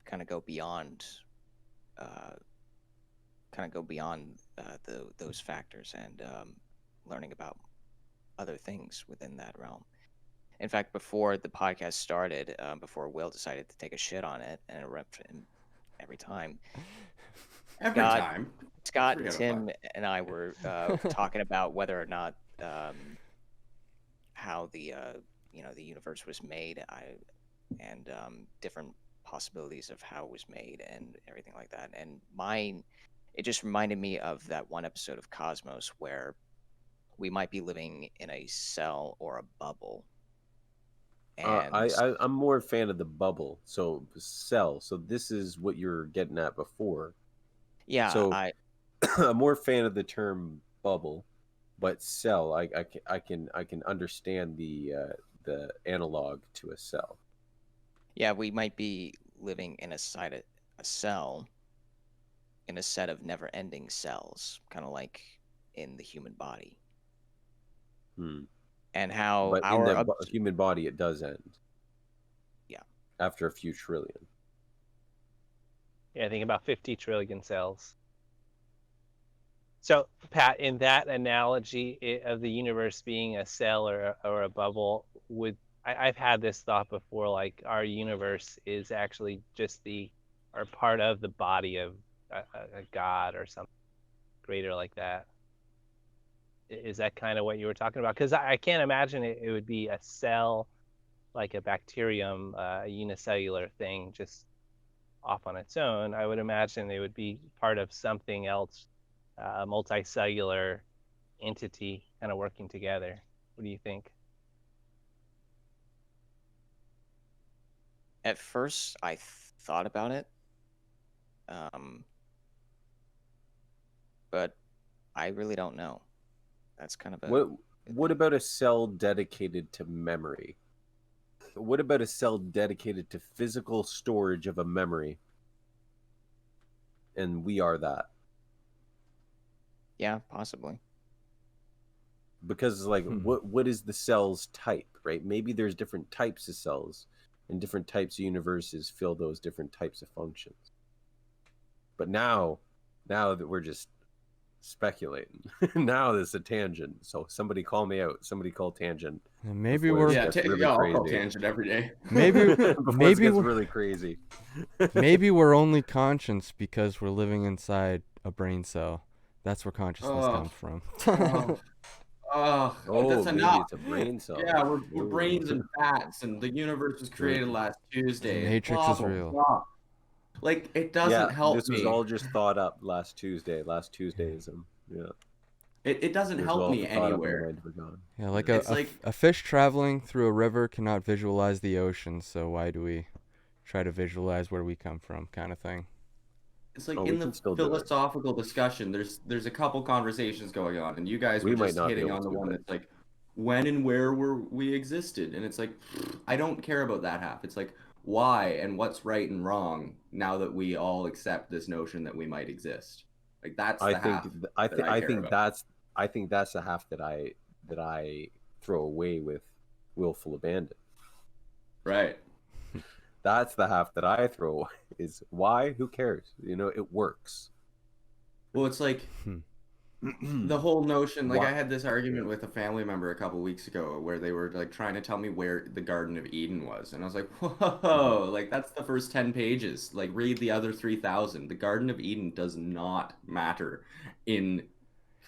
B: kind of go beyond those factors and learning about other things within that realm. In fact, before the podcast started, before Will decided to take a shit on it and interrupt him every time, Scott, Tim, and I were talking about whether or not how the the universe was made, and different possibilities of how it was made and everything like that. And it just reminded me of that one episode of Cosmos where we might be living in a cell or a bubble. And
E: I'm more a fan of the bubble. So cell. So this is what you're getting at before.
B: Yeah.
E: So I'm more a fan of the term bubble, but cell. I can understand the analog to a cell.
B: Yeah, we might be living inside a cell in a set of never-ending cells, kind of like in the human body. And how
E: but in the human body, it does end.
B: Yeah.
E: After a few trillion.
D: Yeah, I think about 50 trillion cells. So, Pat, in that analogy of the universe being a cell or a bubble, I've had this thought before, like our universe is actually just or part of the body of a god or something greater like that. Is that kind of what you were talking about? Because I can't imagine it would be a cell like a bacterium, a unicellular thing, just off on its own. I would imagine they would be part of something else, a multicellular entity kind of working together. What do you think?
B: At first, I thought about it, um, but I really don't know. That's kind of a
E: What about a cell dedicated to memory? What about a cell dedicated to physical storage of a memory? And we are that.
B: yeah, possibly.
E: Because like what is the cell's type, right? Maybe there's different types of cells, and different types of universes fill those different types of functions. But now that we're just speculating, now this is a tangent. So somebody call me out. Somebody call tangent.
A: And maybe
E: before
A: we're
E: it gets really
C: I'll call
E: crazy.
C: tangent every day.
A: maybe
E: Before
A: maybe
E: it gets
A: we're,
E: really crazy.
A: maybe we're only conscious because we're living inside a brain cell. That's where consciousness
C: Oh.
A: comes from.
C: Oh, that's
E: maybe
C: enough.
E: it's a brain cell.
C: Yeah, we're
E: Ooh.
C: brains and fats, and the universe was created last Tuesday.
A: The Matrix
C: Blah,
A: is
C: blah,
A: real.
C: blah. Like, it doesn't help
E: this was
C: me.
E: all just thought up last Tuesdayism. Yeah.
C: It doesn't
E: It was
C: help
E: all
C: me
E: thought up and
C: anywhere.
E: mind forgotten.
A: Yeah, like
C: It's
A: a,
C: like-
A: a fish traveling through a river cannot visualize the ocean, so why do we try to visualize where we come from, kind of thing.
C: It's like
E: Oh, we
C: in the
E: can still do it.
C: philosophical discussion, there's a couple conversations going on, and you guys
E: We
C: were
E: might
C: just
E: not be
C: hitting
E: able
C: on the
E: to,
C: one
E: but-
C: that's like, when and where we existed, and it's like, I don't care about that half. It's like, why and what's right and wrong now that we all accept this notion that we might exist. Like that's the half.
E: I
C: care
E: think
C: about.
E: that's the half that I throw away with willful abandon.
C: Right.
E: That's the half that I throw away. Is why? Who cares? You know, it works.
C: Well, it's like the whole notion. Like
E: Why?
C: I had this argument with a family member a couple weeks ago where they were like trying to tell me where the Garden of Eden was, and I was like, whoa, like that's the first 10 pages. Like read the other 3,000. The Garden of Eden does not matter in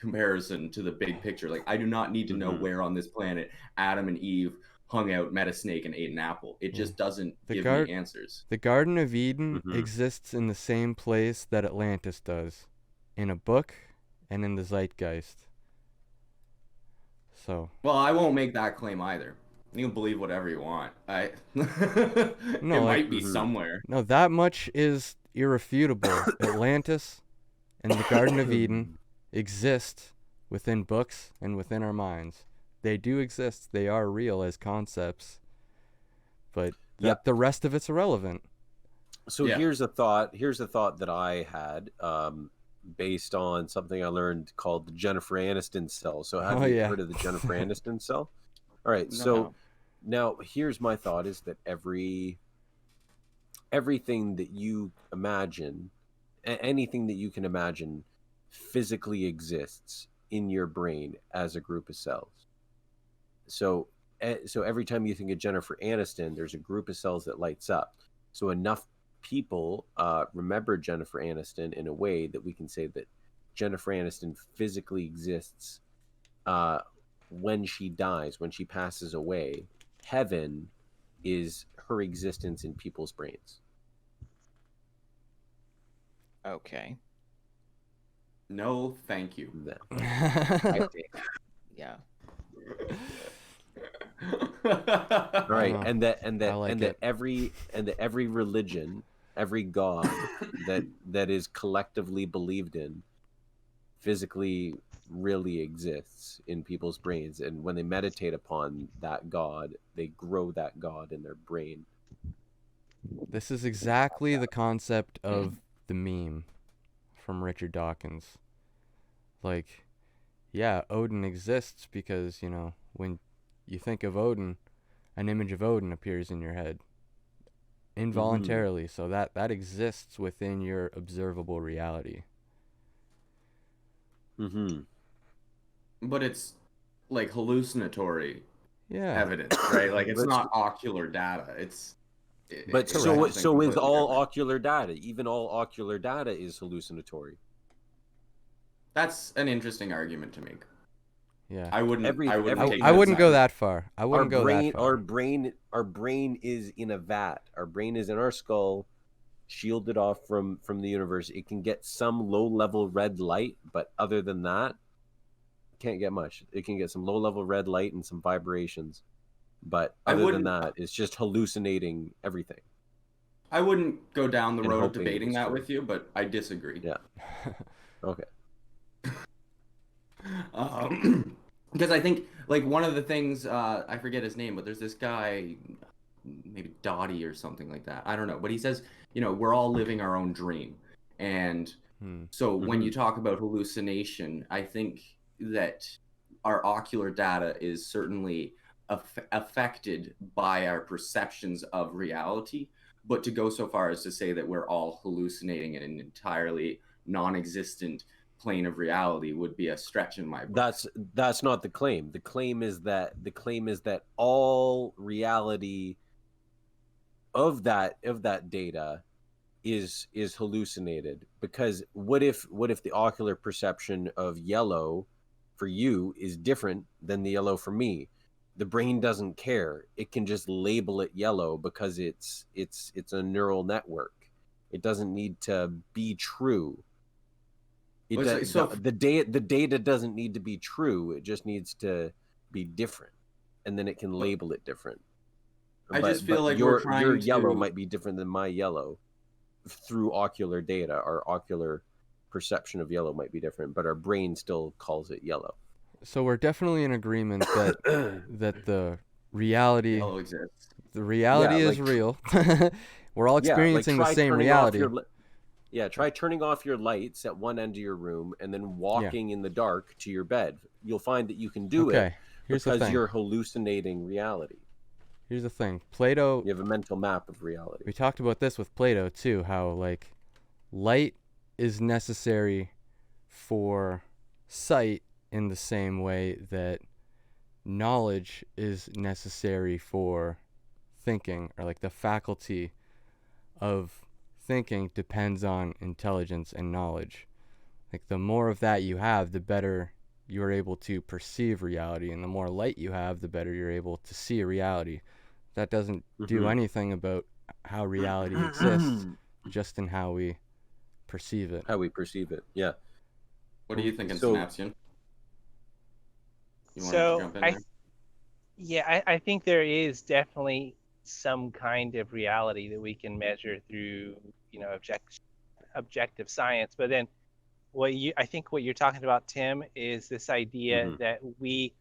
C: comparison to the big picture. Like I do not need to know where on this planet Adam and Eve hung out, met a snake, and ate an apple. It just doesn't give me answers.
A: The Garden of Eden exists in the same place that Atlantis does, in a book and in the zeitgeist. So.
C: Well, I won't make that claim either. You can believe whatever you want. It might be somewhere.
A: No, that much is irrefutable. Atlantis and the Garden of Eden exist within books and within our minds. They do exist. They are real as concepts. But the rest of it's irrelevant.
E: So here's a thought that I had based on something I learned called the Jennifer Aniston cell. So have you heard of the Jennifer Aniston cell? All right.
C: No.
E: So now here's my thought is that everything that you imagine, anything that you can imagine physically exists in your brain as a group of cells. So every time you think of Jennifer Aniston, there's a group of cells that lights up. So enough people remember Jennifer Aniston in a way that we can say that Jennifer Aniston physically exists when she dies, when she passes away. Heaven is her existence in people's brains.
B: Okay.
C: No, thank you.
B: I think. Yeah.
E: All right, and that every religion, every god that is collectively believed in, physically really exists in people's brains, and when they meditate upon that god, they grow that god in their brain.
A: This is exactly the concept of the meme from Richard Dawkins. Like, yeah, Odin exists because, you know, when you think of Odin, an image of Odin appears in your head involuntarily. So that exists within your observable reality.
C: But it's like hallucinatory
A: evidence,
C: right? Like it's not ocular data.
E: So is all ocular data. Even all ocular data is hallucinatory.
C: That's an interesting argument to make.
A: Yeah.
C: I wouldn't. I wouldn't.
E: everything
C: take
A: I
C: that
A: wouldn't go
C: side.
A: that far. I wouldn't go that far.
E: Our brain is in a vat. Our brain is in our skull, shielded off from the universe. It can get some low level red light, but other than that, can't get much. It can get some low level red light and some vibrations, but
C: I
E: other than
C: wouldn't.
E: that, it's just hallucinating everything
C: I wouldn't go down the
E: and
C: road of
E: hoping
C: debating
E: it's
C: that
E: true.
C: with you, but I disagree.
E: Yeah. Okay.
C: Because I think like one of the things I forget his name, but there's this guy, maybe Dottie or something like that. I don't know, but he says, we're all living our own dream, and so when you talk about hallucination, I think that our ocular data is certainly affected by our perceptions of reality. But to go so far as to say that we're all hallucinating in an entirely non-existent plane of reality would be a stretch in my book.
E: That's not the claim. The claim is that all reality of that data is hallucinated. Because what if the ocular perception of yellow for you is different than the yellow for me? The brain doesn't care. It can just label it yellow because it's a neural network. It doesn't need to be true. The data doesn't need to be true. It just needs to be different, and then it can label it different.
C: I just feel like we're trying
E: your
C: to...
E: yellow might be different than my yellow through ocular data. Our ocular perception of yellow might be different, but our brain still calls it yellow.
A: So we're definitely in agreement that the reality
C: Yellow exists.
A: The reality is real. We're all experiencing the same reality.
E: Try turning off your lights at one end of your room and then walking in the dark to your bed. You'll find that you can do it because you're hallucinating reality.
A: Here's the thing. Plato...
E: You have a mental map of reality.
A: We talked about this with Plato, too, how, like, light is necessary for sight in the same way that knowledge is necessary for thinking, or, like, the faculty of thinking depends on intelligence and knowledge. Like, the more of that you have, the better you're able to perceive reality, and the more light you have, the better you're able to see reality. That doesn't do anything about how reality exists, just in how we perceive it.
E: How we perceive it, yeah.
C: What are you thinking, Synapsian? You wanted to jump in there?
D: I think there is definitely some kind of reality that we can measure through, objective science. But then I think what you're talking about, Tim, is this idea that we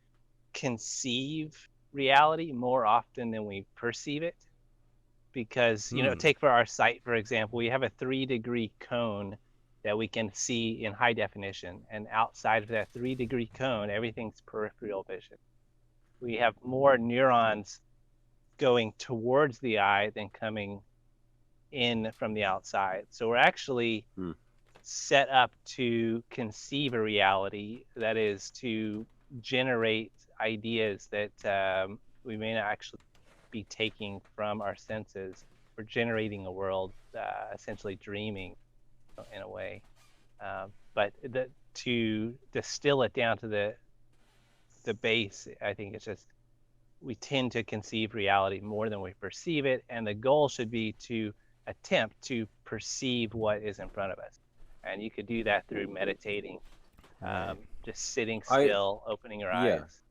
D: conceive reality more often than we perceive it. Because, take for our sight, for example, we have a 3-degree cone that we can see in high definition. And outside of that 3-degree cone, everything's peripheral vision. We have more neurons going towards the eye than coming in from the outside. So we're actually set up to conceive a reality, that is to generate ideas that we may not actually be taking from our senses. We're generating a world, essentially dreaming in a way. But to distill it down to the base, I think it's just we tend to conceive reality more than we perceive it, and the goal should be to attempt to perceive what is in front of us. And you could do that through meditating, just sitting still, opening your eyes.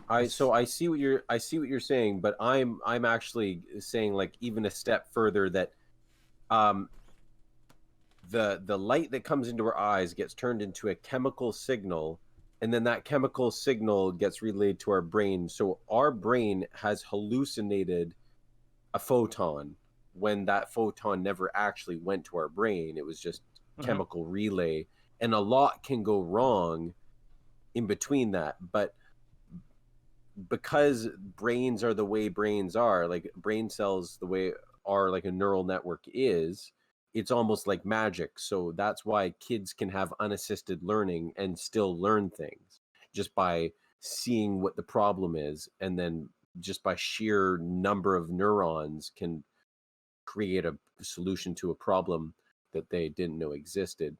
E: I see what you're saying, but I'm actually saying, like, even a step further, that the light that comes into our eyes gets turned into a chemical signal, and then that chemical signal gets relayed to our brain. So our brain has hallucinated a photon when that photon never actually went to our brain. It was just chemical relay, and a lot can go wrong in between that. But because brains are the way brains are, like brain cells the way are, like a neural network is, it's almost like magic. So that's why kids can have unassisted learning and still learn things, just by seeing what the problem is, and then just by sheer number of neurons can create a solution to a problem that they didn't know existed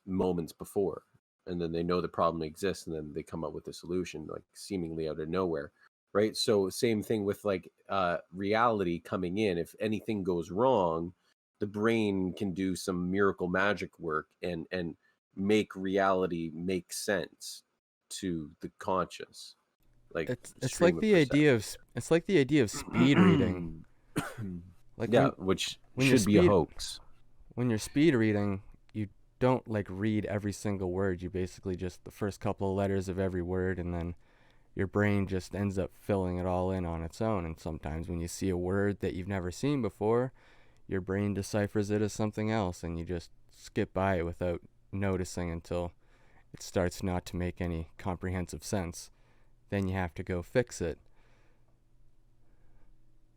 E: moments before. and then they know the problem exists, and then they come up with a solution, like seemingly out of nowhere, right? So same thing with like reality coming in. If anything goes wrong, the brain can do some miracle magic work and make reality make sense to the conscious, like
A: It's
E: stream
A: like
E: of
A: the idea of
E: perception.
A: it's like the idea of speed reading. Like
E: Yeah, which
A: when you're
E: should be a
A: speed
E: hoax.
A: when you're speed reading, you don't like read every single word. You basically just the first couple of letters of every word, and then your brain just ends up filling it all in on its own. And sometimes when you see a word that you've never seen before, your brain deciphers it as something else, and you just skip by it without noticing until it starts not to make any comprehensive sense. Then you have to go fix it.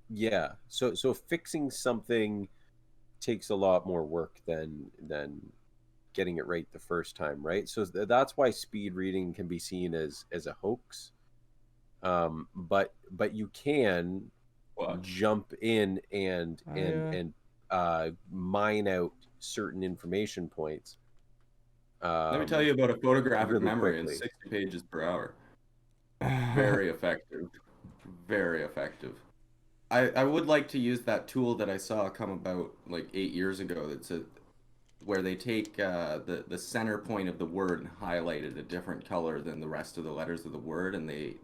E: Yeah. So fixing something takes a lot more work than getting it right the first time, right? So that's why speed reading can be seen as a hoax. But you can jump in and mine out certain information points.
C: Let me tell you about a photographic
E: really
C: memory in
E: quickly.
C: 60 pages per hour. Very effective. Very effective. I would like to use that tool that I saw come about like 8 years ago. That's where they take the center point of the word and highlight it a different color than the rest of the letters of the word, and they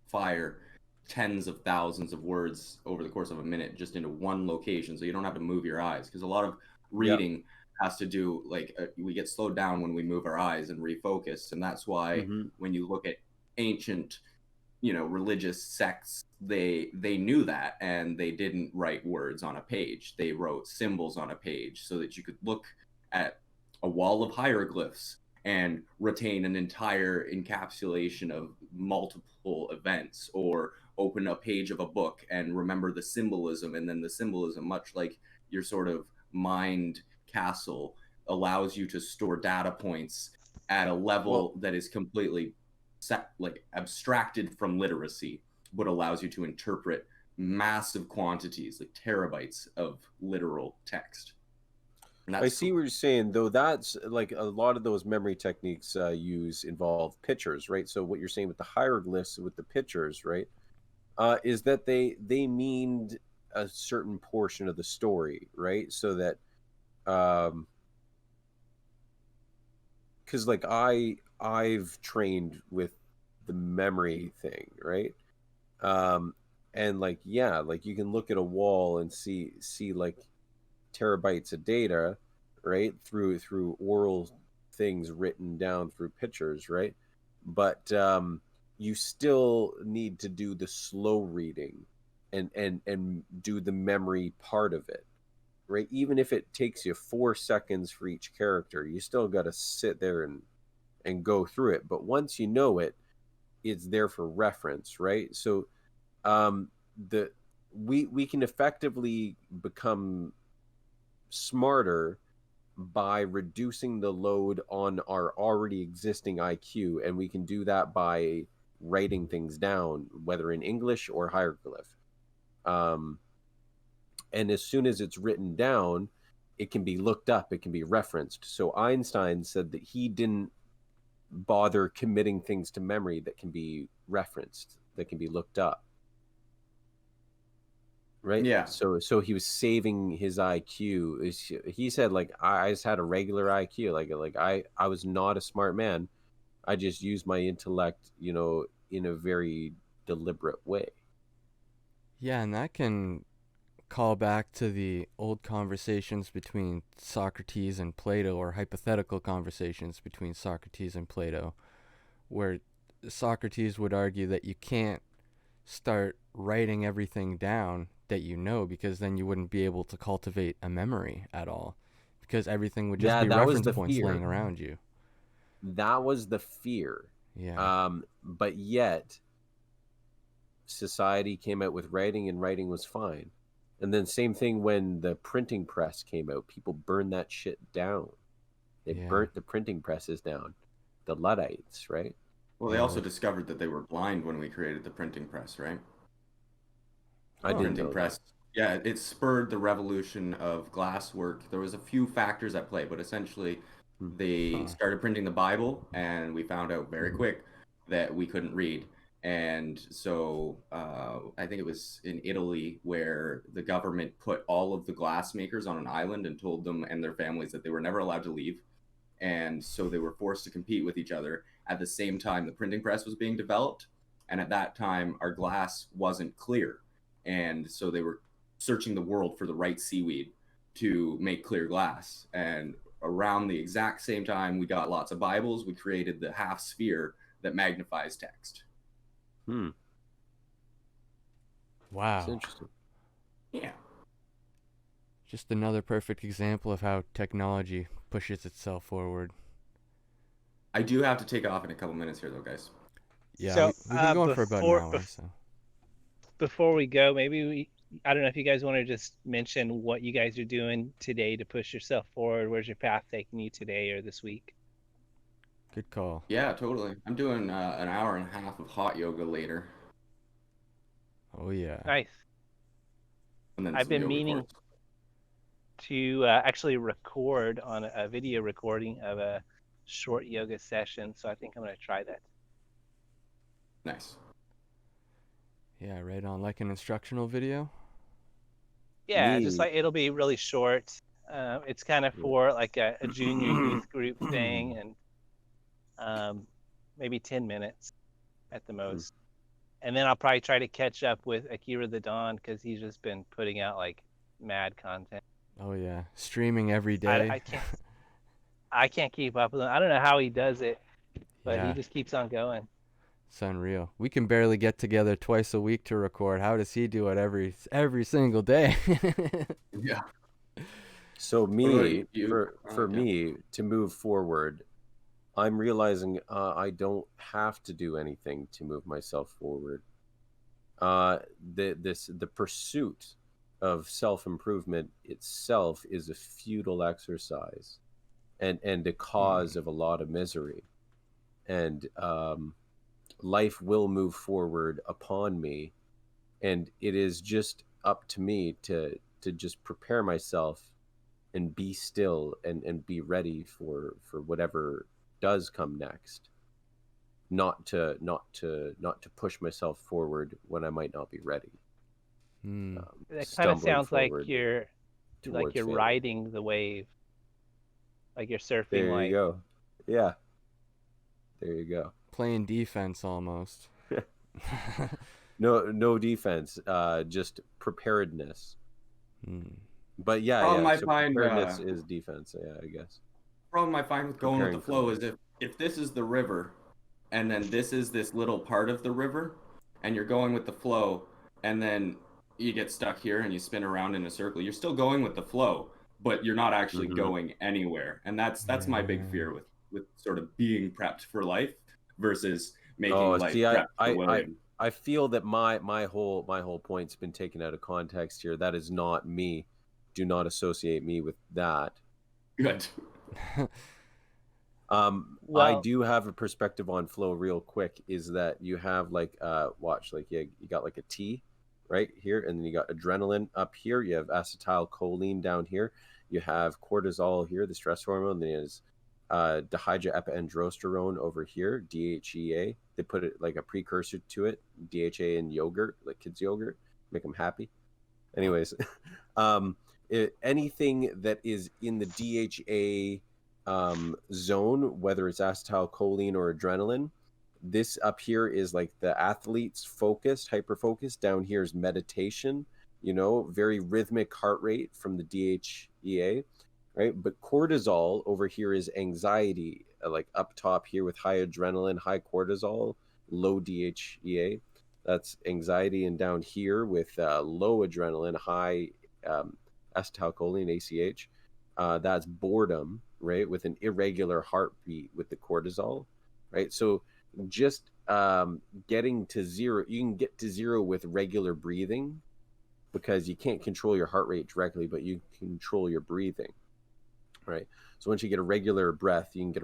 C: fire tens of thousands of words over the course of a minute just into one location, so you don't have to move your eyes, because a lot of reading has to do like we get slowed down when we move our eyes and refocus, and that's why when you look at ancient religious sects, they knew that, and they didn't write words on a page. They wrote symbols on a page so that you could look at a wall of hieroglyphs and retain an entire encapsulation of multiple events, or open a page of a book and remember the symbolism, and then the symbolism, much like your sort of mind castle, allows you to store data points at a level that is completely abstracted from literacy, but allows you to interpret massive quantities, like terabytes of literal text.
E: I see what you're saying, though. That's like a lot of those memory techniques involve pictures, right? So what you're saying with the hieroglyphs, with the pictures, right, is that they mean a certain portion of the story, right? So that, because like I've trained with the memory thing, right? And like, yeah, like you can look at a wall and see like terabytes of data, right, through oral things written down through pictures, right? But you still need to do the slow reading and do the memory part of it, right? Even if it takes you 4 seconds for each character, you still got to sit there and go through it. But once you know it, it's there for reference, right? So the we can effectively become smarter by reducing the load on our already existing IQ, and we can do that by writing things down, whether in English or hieroglyph. And as soon as it's written down, it can be looked up, it can be referenced. So Einstein said that he didn't bother committing things to memory that can be referenced, that can be looked up. Right?
C: Yeah.
E: So he was saving his IQ. He said, like, I just had a regular IQ. Like I was not a smart man. I just used my intellect, in a very deliberate way.
A: Yeah, and that can call back to the old conversations between Socrates and Plato, or hypothetical conversations between Socrates and Plato, where Socrates would argue that you can't start writing everything down that you know, because then you wouldn't be able to cultivate a memory at all, because everything would just be reference points laying around you.
E: That was the fear.
A: Yeah.
E: But yet society came out with writing, and writing was fine. And then same thing when the printing press came out, people burned that shit down. They burnt the printing presses down, the Luddites, right?
C: Well, they also discovered that they were blind when we created the printing press, right?
E: I didn't know
C: press. Yeah, it spurred the revolution of glasswork. There was a few factors at play, but essentially They started printing the Bible, and we found out very quick that we couldn't read. And so I think it was in Italy where the government put all of the glass makers on an island and told them and their families that they were never allowed to leave. And so they were forced to compete with each other. At the same time, the printing press was being developed. And at that time, our glass wasn't clear. And so they were searching the world for the right seaweed to make clear glass. And around the exact same time we got lots of Bibles, we created the half sphere that magnifies text.
A: Wow.
E: That's interesting.
C: Yeah.
A: Just another perfect example of how technology pushes itself forward.
C: I do have to take off in a couple minutes here, though, guys.
A: Yeah,
D: So,
A: we've been going for about an hour. So
D: before we go, maybe I don't know if you guys want to just mention what you guys are doing today to push yourself forward. Where's your path taking you today or this week?
A: good call.
C: Yeah, totally. I'm doing an hour and a half of hot yoga later.
A: Oh yeah.
D: Nice.
C: And then
D: I've
C: some
D: been
C: yoga
D: meaning
C: course.
D: to actually record on a video recording of a short yoga session, so I think I'm going to try that.
C: Nice.
A: Yeah, right on. Like an instructional video.
D: Yeah, just
E: Me-
D: like it'll be really short. It's kind of for like a junior youth group thing, and maybe 10 minutes at the most. And then I'll probably try to catch up with Akira The Don because he's just been putting out like mad content.
A: Oh yeah, streaming every day.
D: I can't keep up with him. I don't know how he does it, but
A: Yeah.
D: he just keeps on going.
A: It's unreal. We can barely get together twice a week to record. How does he do it every single day?
C: Yeah.
E: So
C: about
E: me,
C: you?
E: for
C: Yeah.
E: me to move forward, I'm realizing I don't have to do anything to move myself forward. The pursuit of self-improvement itself is a futile exercise, and a cause of a lot of misery. And life will move forward upon me, and it is just up to me to just prepare myself and be still and be ready for whatever does come next, not to push myself forward when I might not be ready.
D: That kind of
E: Stumbling
D: sounds like
E: forward
D: you're
E: towards failure.
D: riding the wave, like you're surfing.
E: There
D: life.
E: you go. Yeah, there you go.
A: Playing defense almost.
E: No defense, just preparedness. But yeah,
C: Problem I
E: so
C: find,
E: preparedness is defense. Yeah, I guess.
C: Problem I find with going with the
E: Preparing
C: flow
E: for
C: is if this is the river, and then this is this little part of the river, and you're going with the flow, and then you get stuck here and you spin around in a circle, you're still going with the flow, but you're not actually going anywhere. And that's my big fear with sort of being prepped for life versus making life
E: see,
C: prepped for William.
E: I feel that my whole point's been taken out of context here. That is not me. Do not associate me with that.
C: Good.
E: I do have a perspective on flow real quick, is that you have like watch, like you got like a T right here, and then you got adrenaline up here, you have acetylcholine down here, you have cortisol here, the stress hormone, then there's dihydroepiandrosterone over here, DHEA. They put it like a precursor to it, DHA in yogurt, like kids yogurt, make them happy. Anyways, anything that is in the DHA zone, whether it's acetylcholine or adrenaline, this up here is like the athlete's focused, hyper focused. Down here is meditation, very rhythmic heart rate from the DHEA, right? But cortisol over here is anxiety, like up top here with high adrenaline, high cortisol, low DHEA. That's anxiety. And down here with low adrenaline, high acetylcholine, ACH, that's boredom, right? With an irregular heartbeat with the cortisol, right? So just getting to zero, you can get to zero with regular breathing, because you can't control your heart rate directly, but you control your breathing, right? So once you get a regular breath, you can get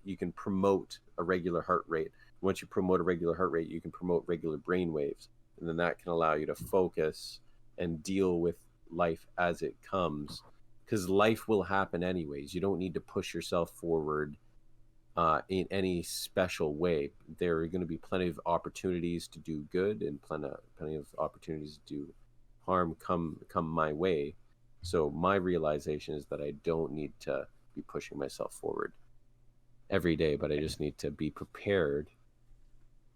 E: you can promote a regular heart rate. Once you promote a regular heart rate, you can promote regular brain waves, and then that can allow you to focus and deal with life as it comes. because life will happen anyways. You don't need to push yourself forward in any special way. There are going to be plenty of opportunities to do good and plenty of opportunities to do harm come my way. So my realization is that I don't need to be pushing myself forward every day, but I just need to be prepared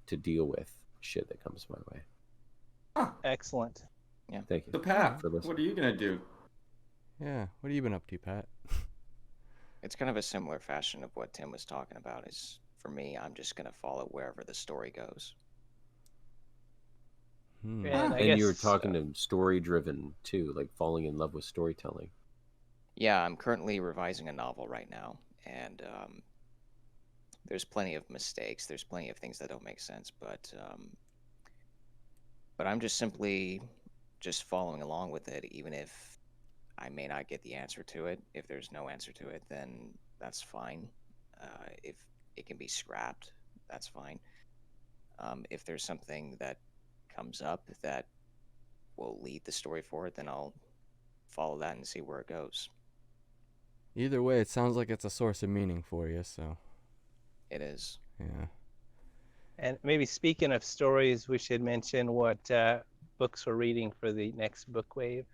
E: to deal with shit that comes my way.
D: Excellent.
B: Yeah.
E: Thank you.
C: So Pat,
E: for listening.
C: what are you gonna do?
A: Yeah. What have you been up to, Pat?
B: It's kind of a similar fashion of what Tim was talking about. Is for me, I'm just gonna follow wherever the story goes.
A: Hmm.
D: And I
E: And
D: guess
E: you were talking to story driven too, like falling in love with storytelling.
B: Yeah, I'm currently revising a novel right now, and there's plenty of mistakes. There's plenty of things that don't make sense, but I'm just simply just following along with it, even if I may not get the answer to it. If there's no answer to it, then that's fine. If it can be scrapped, that's fine. If there's something that comes up that will lead the story forward, then I'll follow that and see where it goes.
A: Either way, it sounds like it's a source of meaning for you. So
B: It is.
A: yeah.
D: And maybe speaking of stories, we should mention what books we're reading for the next book wave.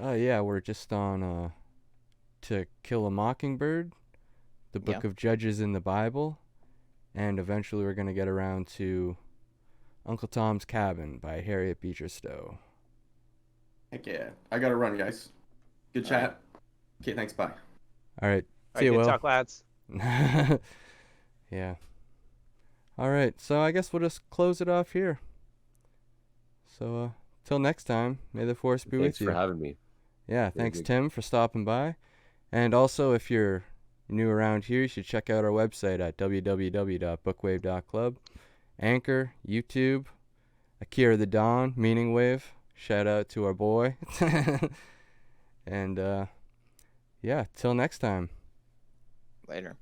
A: Yeah, we're just on To Kill a Mockingbird, the book
B: Yeah.
A: of Judges in the Bible, and eventually we're going to get around to Uncle Tom's Cabin by Harriet Beecher Stowe.
C: Heck yeah. I gotta run, guys. Good
B: All
C: chat. Okay, thanks. Bye.
A: All right.
D: All
A: See
D: right,
A: you,
D: good
A: Will.
D: talk, lads.
A: Yeah. All right. So I guess we'll just close it off here. So till next time, may the force be
E: Thanks
A: with you.
E: for having me.
A: Yeah,
E: Very
A: thanks
E: good.
A: Tim for stopping by. And also, if you're new around here, you should check out our website at www.bookwave.club. Anchor, YouTube, Akira The Don, Meaning Wave. Shout out to our boy. And yeah, till next time.
B: Later.